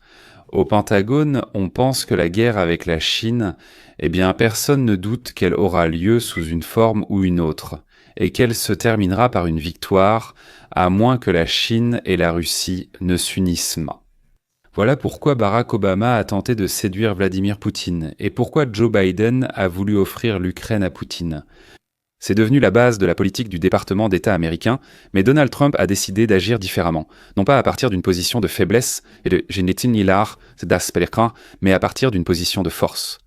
Speaker 1: Au Pentagone, on pense que la guerre avec la Chine, eh bien personne ne doute qu'elle aura lieu sous une forme ou une autre, et qu'elle se terminera par une victoire, à moins que la Chine et la Russie ne s'unissent. Voilà pourquoi Barack Obama a tenté de séduire Vladimir Poutine, et pourquoi Joe Biden a voulu offrir l'Ukraine à Poutine. C'est devenu la base de la politique du département d'État américain, mais Donald Trump a décidé d'agir différemment, non pas à partir d'une position de faiblesse et de « je n'étais ni l'art, c'est das Pellerin », mais à partir d'une position de force.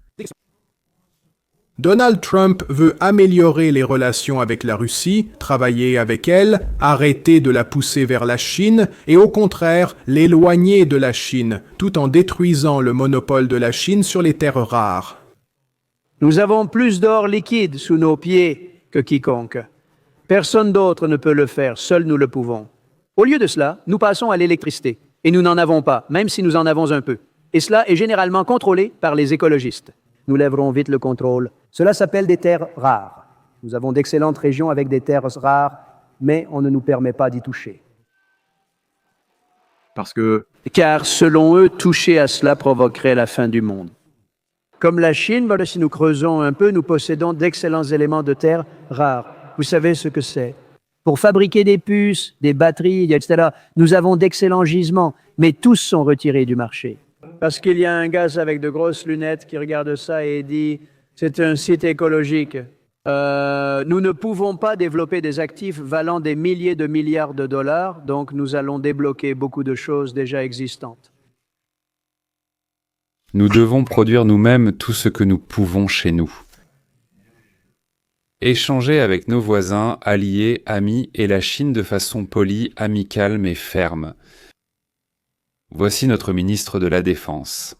Speaker 7: Donald Trump veut améliorer les relations avec la Russie, travailler avec elle, arrêter de la pousser vers la Chine et au contraire l'éloigner de la Chine, tout en détruisant le monopole de la Chine sur les terres rares.
Speaker 9: Nous avons plus d'or liquide sous nos pieds que quiconque. Personne d'autre ne peut le faire, seuls nous le pouvons. Au lieu de cela, nous passons à l'électricité, et nous n'en avons pas, même si nous en avons un peu. Et cela est généralement contrôlé par les écologistes. Nous lèverons vite le contrôle. Cela s'appelle des terres rares. Nous avons d'excellentes régions avec des terres rares, mais on ne nous permet pas d'y toucher. Car selon eux, toucher à cela provoquerait la fin du monde. Comme la Chine, si nous creusons un peu, nous possédons d'excellents éléments de terre rares. Vous savez ce que c'est? Pour fabriquer des puces, des batteries, etc., nous avons d'excellents gisements, mais tous sont retirés du marché. Parce qu'il y a un gars avec de grosses lunettes qui regarde ça et dit « c'est un site écologique ». Nous ne pouvons pas développer des actifs valant des milliers de milliards de dollars, donc nous allons débloquer beaucoup de choses déjà existantes.
Speaker 1: Nous devons produire nous-mêmes tout ce que nous pouvons chez nous. Échanger avec nos voisins, alliés, amis et la Chine de façon polie, amicale mais ferme. Voici notre ministre de la Défense.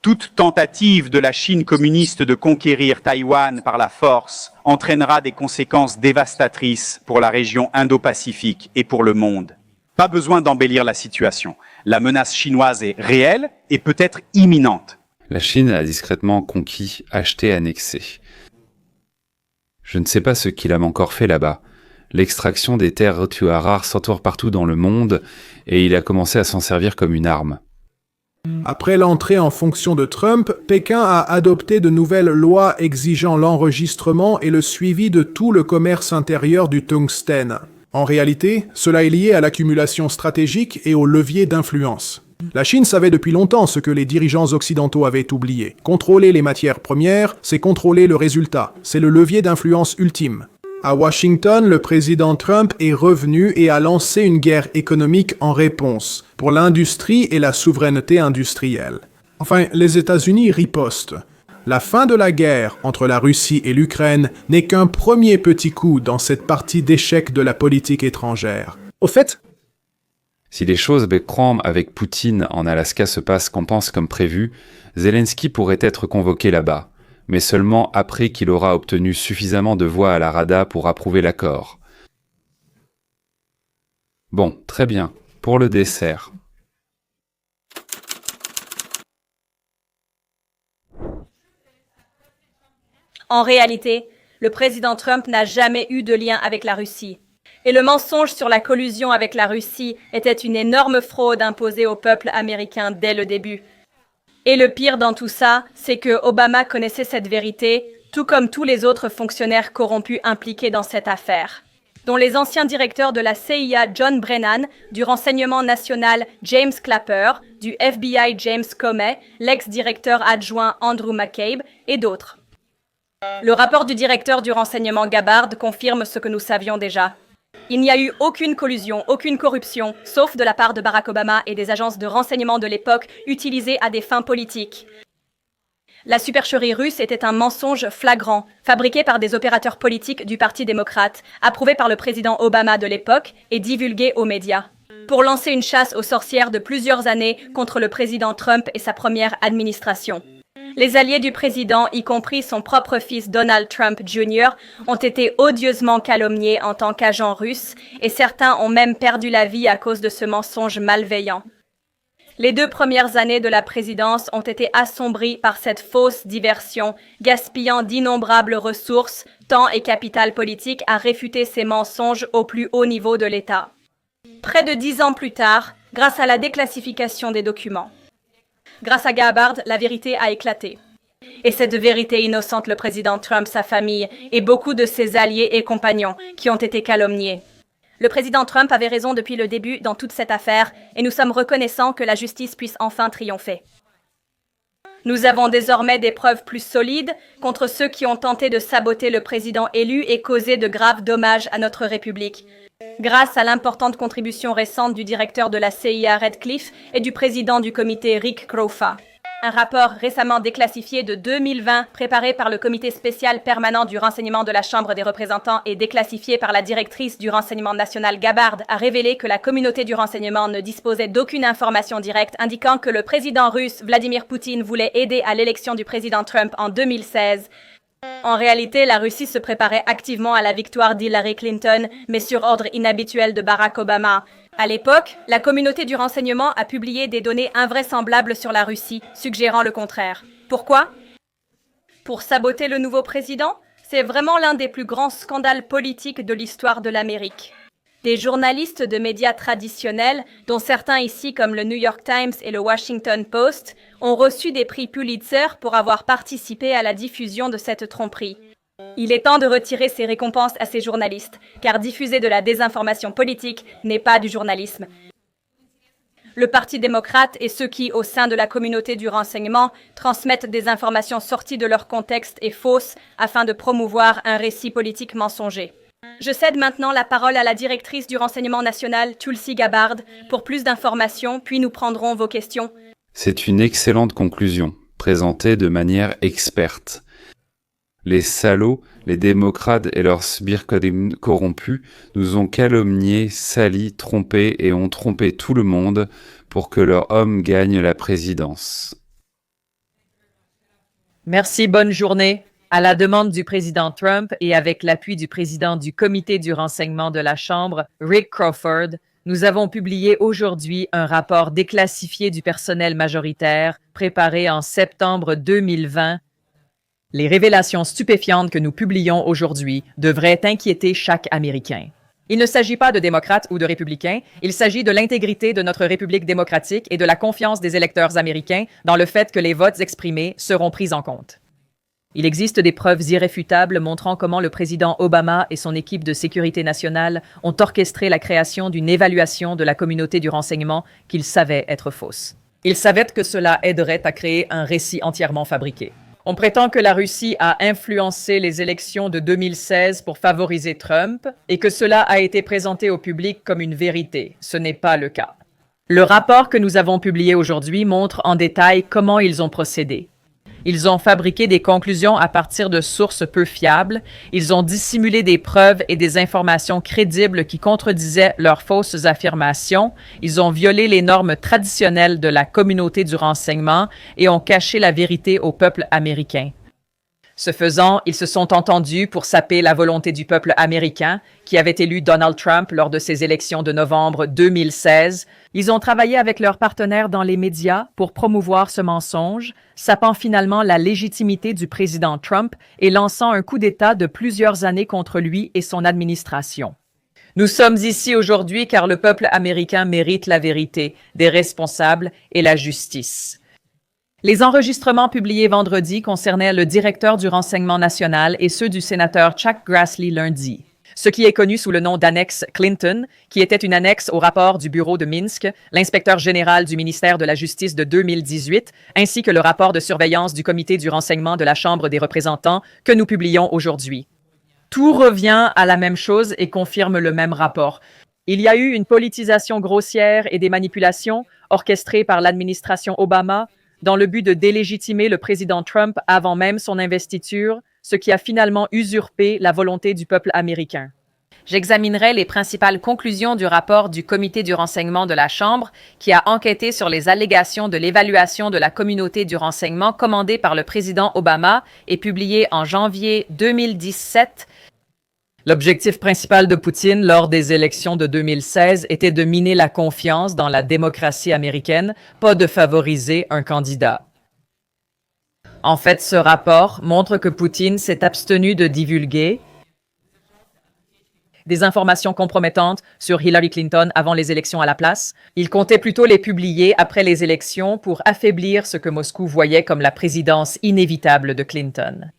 Speaker 10: Toute tentative de la Chine communiste de conquérir Taïwan par la force entraînera des conséquences dévastatrices pour la région Indo-Pacifique et pour le monde. Pas besoin d'embellir la situation. La menace chinoise est réelle et peut-être imminente.
Speaker 1: La Chine a discrètement conquis, acheté, annexé. Je ne sais pas ce qu'il a encore fait là-bas. L'extraction des terres rares s'entoure partout dans le monde et il a commencé à s'en servir comme une arme.
Speaker 7: Après l'entrée en fonction de Trump, Pékin a adopté de nouvelles lois exigeant l'enregistrement et le suivi de tout le commerce intérieur du tungstène. En réalité, cela est lié à l'accumulation stratégique et au levier d'influence. La Chine savait depuis longtemps ce que les dirigeants occidentaux avaient oublié. Contrôler les matières premières, c'est contrôler le résultat. C'est le levier d'influence ultime. À Washington, le président Trump est revenu et a lancé une guerre économique en réponse pour l'industrie et la souveraineté industrielle. Enfin, les États-Unis ripostent. La fin de la guerre entre la Russie et l'Ukraine n'est qu'un premier petit coup dans cette partie d'échec de la politique étrangère. Au fait,
Speaker 1: si les choses avec Poutine en Alaska se passent qu'on pense comme prévu, Zelensky pourrait être convoqué là-bas, mais seulement après qu'il aura obtenu suffisamment de voix à la Rada pour approuver l'accord. Bon, très bien. Pour le dessert.
Speaker 11: En réalité, le président Trump n'a jamais eu de lien avec la Russie. Et le mensonge sur la collusion avec la Russie était une énorme fraude imposée au peuple américain dès le début. Et le pire dans tout ça, c'est que Obama connaissait cette vérité, tout comme tous les autres fonctionnaires corrompus impliqués dans cette affaire, dont les anciens directeurs de la CIA John Brennan, du renseignement national James Clapper, du FBI James Comey, l'ex-directeur adjoint Andrew McCabe et d'autres. Le rapport du directeur du renseignement Gabbard confirme ce que nous savions déjà. Il n'y a eu aucune collusion, aucune corruption, sauf de la part de Barack Obama et des agences de renseignement de l'époque utilisées à des fins politiques. La supercherie russe était un mensonge flagrant, fabriqué par des opérateurs politiques du Parti démocrate, approuvé par le président Obama de l'époque et divulgué aux médias, pour lancer une chasse aux sorcières de plusieurs années contre le président Trump et sa première administration. Les alliés du président, y compris son propre fils Donald Trump Jr., ont été odieusement calomniés en tant qu'agents russes et certains ont même perdu la vie à cause de ce mensonge malveillant. Les 2 premières années de la présidence ont été assombries par cette fausse diversion, gaspillant d'innombrables ressources, temps et capital politique à réfuter ces mensonges au plus haut niveau de l'État. Près de 10 ans plus tard, grâce à la déclassification des documents, grâce à Gabbard, la vérité a éclaté. Et cette vérité innocente le président Trump, sa famille et beaucoup de ses alliés et compagnons qui ont été calomniés. Le président Trump avait raison depuis le début dans toute cette affaire et nous sommes reconnaissants que la justice puisse enfin triompher. Nous avons désormais des preuves plus solides contre ceux qui ont tenté de saboter le président élu et causer de graves dommages à notre République. Grâce à l'importante contribution récente du directeur de la CIA Redcliffe et du président du comité Rick Crofa. Un rapport récemment déclassifié de 2020 préparé par le comité spécial permanent du renseignement de la Chambre des représentants et déclassifié par la directrice du renseignement national Gabbard a révélé que la communauté du renseignement ne disposait d'aucune information directe indiquant que le président russe Vladimir Poutine voulait aider à l'élection du président Trump en 2016. En réalité, la Russie se préparait activement à la victoire d'Hillary Clinton, mais sur ordre inhabituel de Barack Obama. À l'époque, la communauté du renseignement a publié des données invraisemblables sur la Russie, suggérant le contraire. Pourquoi? Pour saboter le nouveau président? C'est vraiment l'un des plus grands scandales politiques de l'histoire de l'Amérique. Des journalistes de médias traditionnels, dont certains ici comme le New York Times et le Washington Post, ont reçu des prix Pulitzer pour avoir participé à la diffusion de cette tromperie. Il est temps de retirer ces récompenses à ces journalistes, car diffuser de la désinformation politique n'est pas du journalisme. Le Parti démocrate et ceux qui, au sein de la communauté du renseignement, transmettent des informations sorties de leur contexte et fausses afin de promouvoir un récit politique mensonger. Je cède maintenant la parole à la directrice du renseignement national, Tulsi Gabbard, pour plus d'informations, puis nous prendrons vos questions.
Speaker 1: C'est une excellente conclusion, présentée de manière experte. Les salauds, les démocrates et leurs sbires corrompus nous ont calomniés, salis, trompés et ont trompé tout le monde pour que leur homme gagne la présidence.
Speaker 4: Merci, bonne journée. À la demande du président Trump et avec l'appui du président du comité du renseignement de la Chambre, Rick Crawford, nous avons publié aujourd'hui un rapport déclassifié du personnel majoritaire préparé en septembre 2020. Les révélations stupéfiantes que nous publions aujourd'hui devraient inquiéter chaque Américain. Il ne s'agit pas de démocrates ou de républicains, il s'agit de l'intégrité de notre République démocratique et de la confiance des électeurs américains dans le fait que les votes exprimés seront pris en compte. Il existe des preuves irréfutables montrant comment le président Obama et son équipe de sécurité nationale ont orchestré la création d'une évaluation de la communauté du renseignement qu'ils savaient être fausse. Ils savaient que cela aiderait à créer un récit entièrement fabriqué. On prétend que la Russie a influencé les élections de 2016 pour favoriser Trump et que cela a été présenté au public comme une vérité. Ce n'est pas le cas. Le rapport que nous avons publié aujourd'hui montre en détail comment ils ont procédé. Ils ont fabriqué des conclusions à partir de sources peu fiables. Ils ont dissimulé des preuves et des informations crédibles qui contredisaient leurs fausses affirmations. Ils ont violé les normes traditionnelles de la communauté du renseignement et ont caché la vérité au peuple américain. Ce faisant, ils se sont entendus pour saper la volonté du peuple américain qui avait élu Donald Trump lors de ses élections de novembre 2016. Ils ont travaillé avec leurs partenaires dans les médias pour promouvoir ce mensonge, sapant finalement la légitimité du président Trump et lançant un coup d'État de plusieurs années contre lui et son administration. Nous sommes ici aujourd'hui car le peuple américain mérite la vérité, des responsables et la justice. Les enregistrements publiés vendredi concernaient le directeur du renseignement national et ceux du sénateur Chuck Grassley lundi. Ce qui est connu sous le nom d'annexe Clinton, qui était une annexe au rapport du bureau de Minsk, l'inspecteur général du ministère de la Justice de 2018, ainsi que le rapport de surveillance du comité du renseignement de la Chambre des représentants que nous publions aujourd'hui. Tout revient à la même chose et confirme le même rapport. Il y a eu une politisation grossière et des manipulations orchestrées par l'administration Obama dans le but de délégitimer le président Trump avant même son investiture, ce qui a finalement usurpé la volonté du peuple américain.
Speaker 5: J'examinerai les principales conclusions du rapport du comité du renseignement de la Chambre qui a enquêté sur les allégations de l'évaluation de la communauté du renseignement commandée par le président Obama et publié en janvier 2017.
Speaker 4: L'objectif principal de Poutine lors des élections de 2016 était de miner la confiance dans la démocratie américaine, pas de favoriser un candidat. En fait, ce rapport montre que Poutine s'est abstenu de divulguer des informations compromettantes sur Hillary Clinton avant les élections à la place. Il comptait plutôt les publier après les élections pour affaiblir ce que Moscou voyait comme la présidence inévitable de Clinton.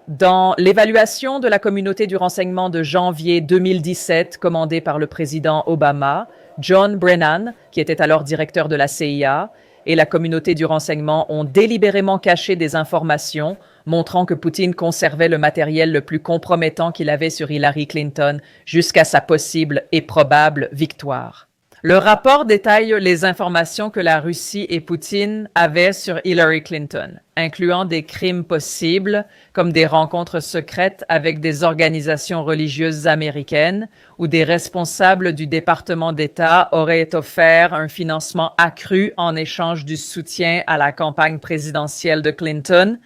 Speaker 4: Dans l'évaluation de la communauté du renseignement de janvier 2017 commandée par le président Obama, John Brennan, qui était alors directeur de la CIA, et la communauté du renseignement ont délibérément caché des informations montrant que Poutine conservait le matériel le plus compromettant qu'il avait sur Hillary Clinton jusqu'à sa possible et probable victoire. Le rapport détaille les informations que la Russie et Poutine avaient sur Hillary Clinton, incluant des crimes possibles comme des rencontres secrètes avec des organisations religieuses américaines où des responsables du département d'État auraient offert un financement accru en échange du soutien à la campagne présidentielle de Clinton.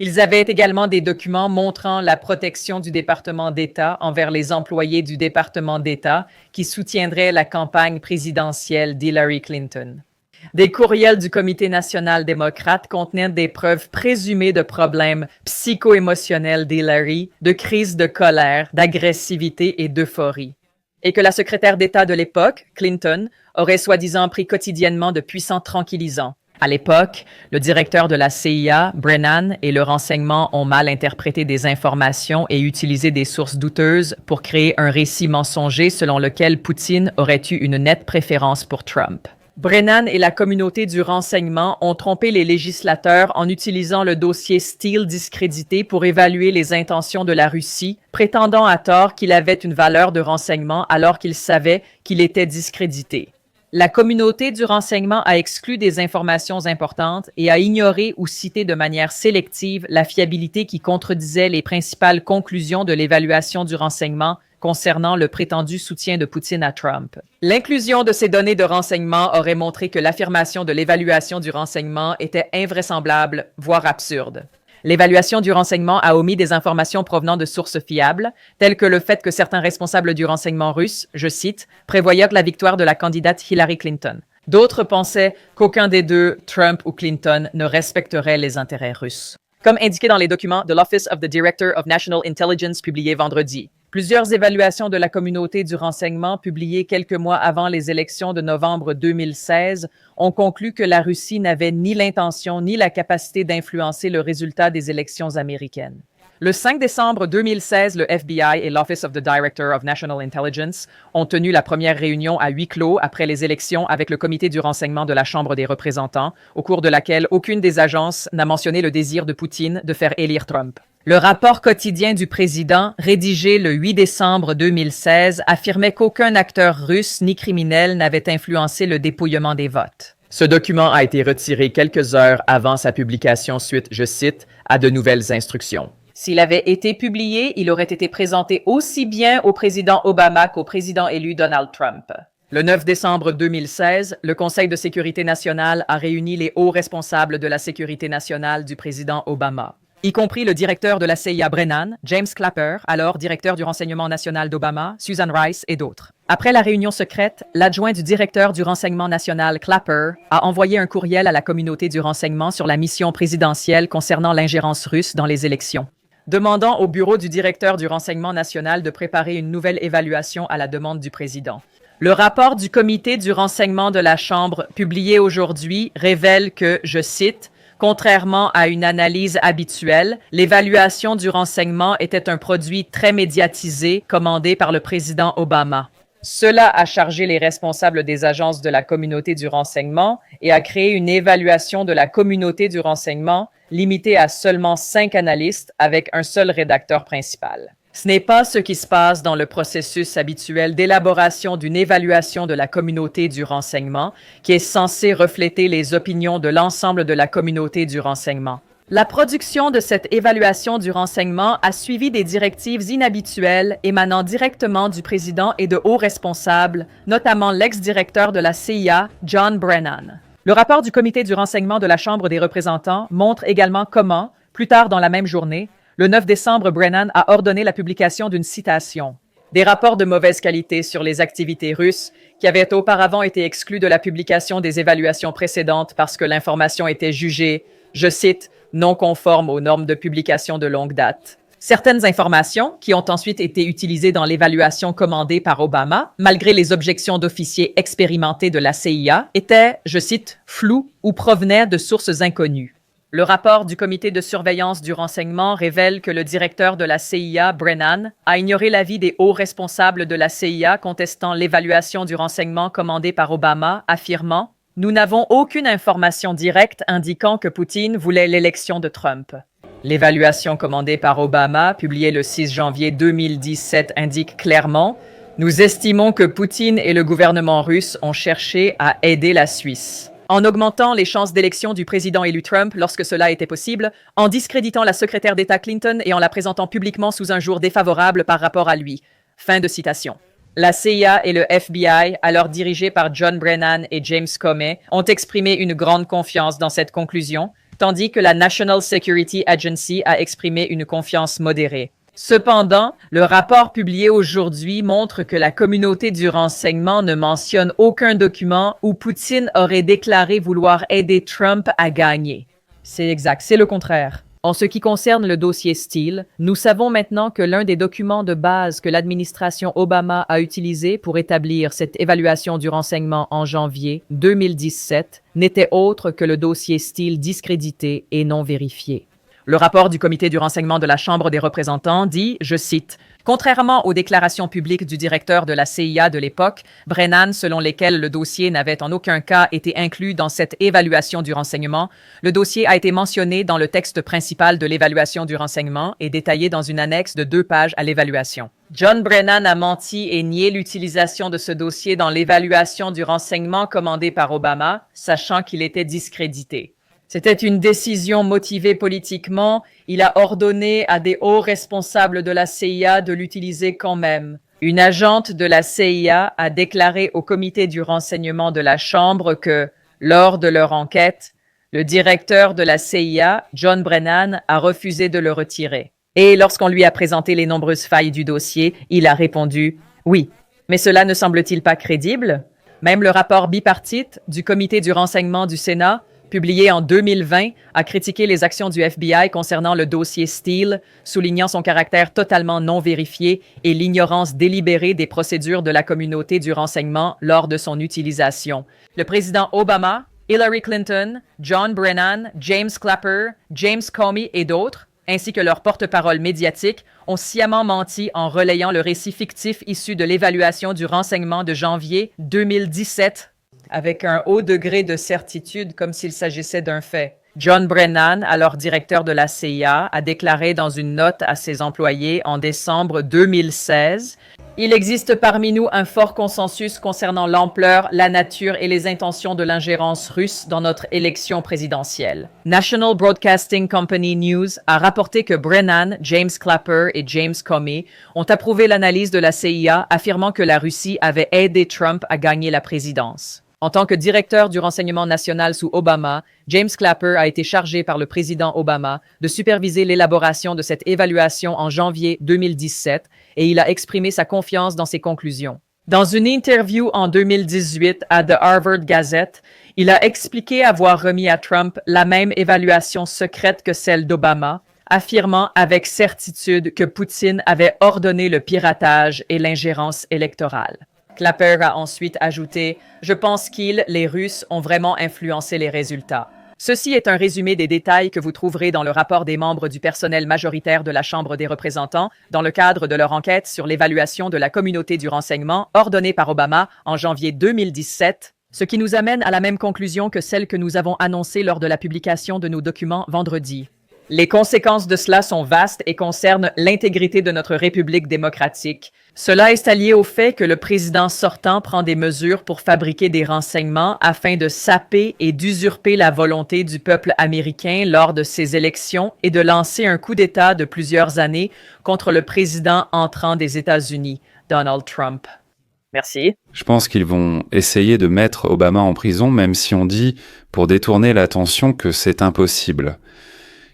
Speaker 4: Ils avaient également des documents montrant la protection du département d'État envers les employés du département d'État qui soutiendraient la campagne présidentielle d'Hillary Clinton. Des courriels du Comité national démocrate contenaient des preuves présumées de problèmes psycho-émotionnels d'Hillary, de crises de colère, d'agressivité et d'euphorie. Et que la secrétaire d'État de l'époque, Clinton, aurait soi-disant pris quotidiennement de puissants tranquillisants. À l'époque, le directeur de la CIA, Brennan, et le renseignement ont mal interprété des informations et utilisé des sources douteuses pour créer un récit mensonger selon lequel Poutine aurait eu une nette préférence pour Trump. Brennan et la communauté du renseignement ont trompé les législateurs en utilisant le dossier Steele discrédité pour évaluer les intentions de la Russie, prétendant à tort qu'il avait une valeur de renseignement alors qu'ils savaient qu'il était discrédité. La communauté du renseignement a exclu des informations importantes et a ignoré ou cité de manière sélective la fiabilité qui contredisait les principales conclusions de l'évaluation du renseignement concernant le prétendu soutien de Poutine à Trump. L'inclusion de ces données de renseignement aurait montré que l'affirmation de l'évaluation du renseignement était invraisemblable, voire absurde. L'évaluation du renseignement a omis des informations provenant de sources fiables, telles que le fait que certains responsables du renseignement russe, je cite, prévoyaient la victoire de la candidate Hillary Clinton. D'autres pensaient qu'aucun des deux, Trump ou Clinton, ne respecterait les intérêts russes. Comme indiqué dans les documents de l'Office of the Director of National Intelligence publiés vendredi, plusieurs évaluations de la communauté du renseignement publiées quelques mois avant les élections de novembre 2016 ont conclu que la Russie n'avait ni l'intention ni la capacité d'influencer le résultat des élections américaines. Le 5 décembre 2016, le FBI et l'Office of the Director of National Intelligence ont tenu la première réunion à huis clos après les élections avec le comité du renseignement de la Chambre des représentants, au cours de laquelle aucune des agences n'a mentionné le désir de Poutine de faire élire Trump. Le rapport quotidien du président, rédigé le 8 décembre 2016, affirmait qu'aucun acteur russe ni criminel n'avait influencé le dépouillement des votes. Ce document a été retiré quelques heures avant sa publication suite, je cite, à de nouvelles instructions. S'il avait été publié, il aurait été présenté aussi bien au président Obama qu'au président élu Donald Trump. Le 9 décembre 2016, le Conseil de sécurité nationale a réuni les hauts responsables de la sécurité nationale du président Obama, y compris le directeur de la CIA Brennan, James Clapper, alors directeur du renseignement national d'Obama, Susan Rice et d'autres. Après la réunion secrète, l'adjoint du directeur du renseignement national, Clapper, a envoyé un courriel à la communauté du renseignement sur la mission présidentielle concernant l'ingérence russe dans les élections. demandant au bureau du directeur du renseignement national de préparer une nouvelle évaluation à la demande du président. Le rapport du comité du renseignement de la Chambre, publié aujourd'hui, révèle que, je cite, « Contrairement à une analyse habituelle, l'évaluation du renseignement était un produit très médiatisé commandé par le président Obama. Cela a chargé les responsables des agences de la communauté du renseignement et a créé une évaluation de la communauté du renseignement limitée à seulement 5 analystes avec un seul rédacteur principal. » Ce n'est pas ce qui se passe dans le processus habituel d'élaboration d'une évaluation de la communauté du renseignement qui est censé refléter les opinions de l'ensemble de la communauté du renseignement. La production de cette évaluation du renseignement a suivi des directives inhabituelles émanant directement du président et de hauts responsables, notamment l'ex-directeur de la CIA, John Brennan. Le rapport du comité du renseignement de la Chambre des représentants montre également comment, plus tard dans la même journée, le 9 décembre, Brennan a ordonné la publication d'une citation. Des rapports de mauvaise qualité sur les activités russes qui avaient auparavant été exclus de la publication des évaluations précédentes parce que l'information était jugée, je cite, non conforme aux normes de publication de longue date. Certaines informations, qui ont ensuite été utilisées dans l'évaluation commandée par Obama, malgré les objections d'officiers expérimentés de la CIA, étaient, je cite, floues ou provenaient de sources inconnues. Le rapport du comité de surveillance du renseignement révèle que le directeur de la CIA, Brennan, a ignoré l'avis des hauts responsables de la CIA contestant l'évaluation du renseignement commandée par Obama, affirmant « Nous n'avons aucune information directe indiquant que Poutine voulait l'élection de Trump. » L'évaluation commandée par Obama, publiée le 6 janvier 2017, indique clairement « Nous estimons que Poutine et le gouvernement russe ont cherché à aider la Suisse. » En augmentant les chances d'élection du président élu Trump lorsque cela était possible, en discréditant la secrétaire d'État Clinton et en la présentant publiquement sous un jour défavorable par rapport à lui. Fin de citation. La CIA et le FBI, alors dirigés par John Brennan et James Comey, ont exprimé une grande confiance dans cette conclusion, tandis que la National Security Agency a exprimé une confiance modérée. Cependant, le rapport publié aujourd'hui montre que la communauté du renseignement ne mentionne aucun document où Poutine aurait déclaré vouloir aider Trump à gagner. C'est exact, c'est le contraire. En ce qui concerne le dossier Steele, nous savons maintenant que l'un des documents de base que l'administration Obama a utilisé pour établir cette évaluation du renseignement en janvier 2017 n'était autre que le dossier Steele discrédité et non vérifié. Le rapport du comité du renseignement de la Chambre des représentants dit, je cite, « Contrairement aux déclarations publiques du directeur de la CIA de l'époque, Brennan, selon lesquelles le dossier n'avait en aucun cas été inclus dans cette évaluation du renseignement, le dossier a été mentionné dans le texte principal de l'évaluation du renseignement et détaillé dans une annexe de 2 pages à l'évaluation. John Brennan a menti et nié l'utilisation de ce dossier dans l'évaluation du renseignement commandée par Obama, sachant qu'il était discrédité. C'était une décision motivée politiquement. Il a ordonné à des hauts responsables de la CIA de l'utiliser quand même. Une agente de la CIA a déclaré au comité du renseignement de la Chambre que, lors de leur enquête, le directeur de la CIA, John Brennan, a refusé de le retirer. Et lorsqu'on lui a présenté les nombreuses failles du dossier, il a répondu « Oui, mais cela ne semble-t-il pas crédible ?» Même le rapport bipartite du comité du renseignement du Sénat, publié en 2020, a critiqué les actions du FBI concernant le dossier Steele, soulignant son caractère totalement non vérifié et l'ignorance délibérée des procédures de la communauté du renseignement lors de son utilisation. Le président Obama, Hillary Clinton, John Brennan, James Clapper, James Comey et d'autres, ainsi que leurs porte-parole médiatiques, ont sciemment menti en relayant le récit fictif issu de l'évaluation du renseignement de janvier 2017 avec un haut degré de certitude comme s'il s'agissait d'un fait. John Brennan, alors directeur de la CIA, a déclaré dans une note à ses employés en décembre 2016 « Il existe parmi nous un fort consensus concernant l'ampleur, la nature et les intentions de l'ingérence russe dans notre élection présidentielle. » National Broadcasting Company News a rapporté que Brennan, James Clapper et James Comey ont approuvé l'analyse de la CIA affirmant que la Russie avait aidé Trump à gagner la présidence. En tant que directeur du renseignement national sous Obama, James Clapper a été chargé par le président Obama de superviser l'élaboration de cette évaluation en janvier 2017 et il a exprimé sa confiance dans ses conclusions. Dans une interview en 2018 à The Harvard Gazette, il a expliqué avoir remis à Trump la même évaluation secrète que celle d'Obama, affirmant avec certitude que Poutine avait ordonné le piratage et l'ingérence électorale. Clapper a ensuite ajouté « Je pense qu'ils, les Russes, ont vraiment influencé les résultats ». Ceci est un résumé des détails que vous trouverez dans le rapport des membres du personnel majoritaire de la Chambre des représentants dans le cadre de leur enquête sur l'évaluation de la communauté du renseignement ordonnée par Obama en janvier 2017, ce qui nous amène à la même conclusion que celle que nous avons annoncée lors de la publication de nos documents vendredi. Les conséquences de cela sont vastes et concernent l'intégrité de notre République démocratique. Cela est allié au fait que le président sortant prend des mesures pour fabriquer des renseignements afin de saper et d'usurper la volonté du peuple américain lors de ces élections et de lancer un coup d'État de plusieurs années contre le président entrant des États-Unis, Donald Trump. Merci.
Speaker 1: Je pense qu'ils vont essayer de mettre Obama en prison, même si on dit, pour détourner l'attention, que c'est impossible.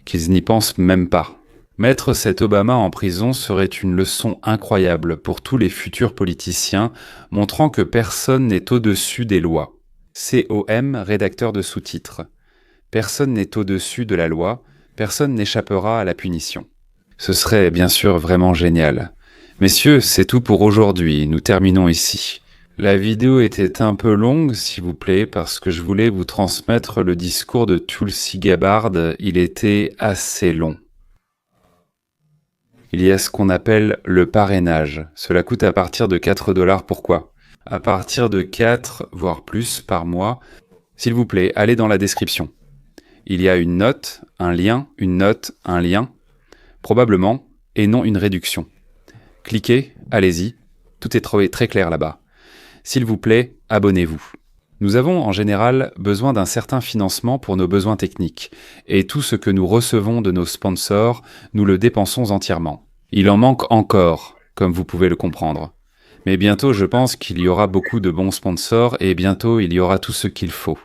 Speaker 1: Qu'ils n'y pensent même pas. Mettre cet Obama en prison serait une leçon incroyable pour tous les futurs politiciens, montrant que personne n'est au-dessus des lois. COM, rédacteur de sous-titres. Personne n'est au-dessus de la loi, personne n'échappera à la punition. Ce serait bien sûr vraiment génial. Messieurs, c'est tout pour aujourd'hui, nous terminons ici. La vidéo était un peu longue, s'il vous plaît, parce que je voulais vous transmettre le discours de Tulsi Gabbard. Il était assez long. Il y a ce qu'on appelle le parrainage. Cela coûte à partir de 4 $. Pourquoi? À partir de 4, voire plus, par mois. S'il vous plaît, allez dans la description. Il y a une note, un lien, une note, un lien, probablement, et non une réduction. Cliquez, allez-y, tout est très clair là-bas. S'il vous plaît, abonnez-vous. Nous avons en général besoin d'un certain financement pour nos besoins techniques, et tout ce que nous recevons de nos sponsors, nous le dépensons entièrement. Il en manque encore, comme vous pouvez le comprendre. Mais bientôt, je pense qu'il y aura beaucoup de bons sponsors, et bientôt, il y aura tout ce qu'il faut.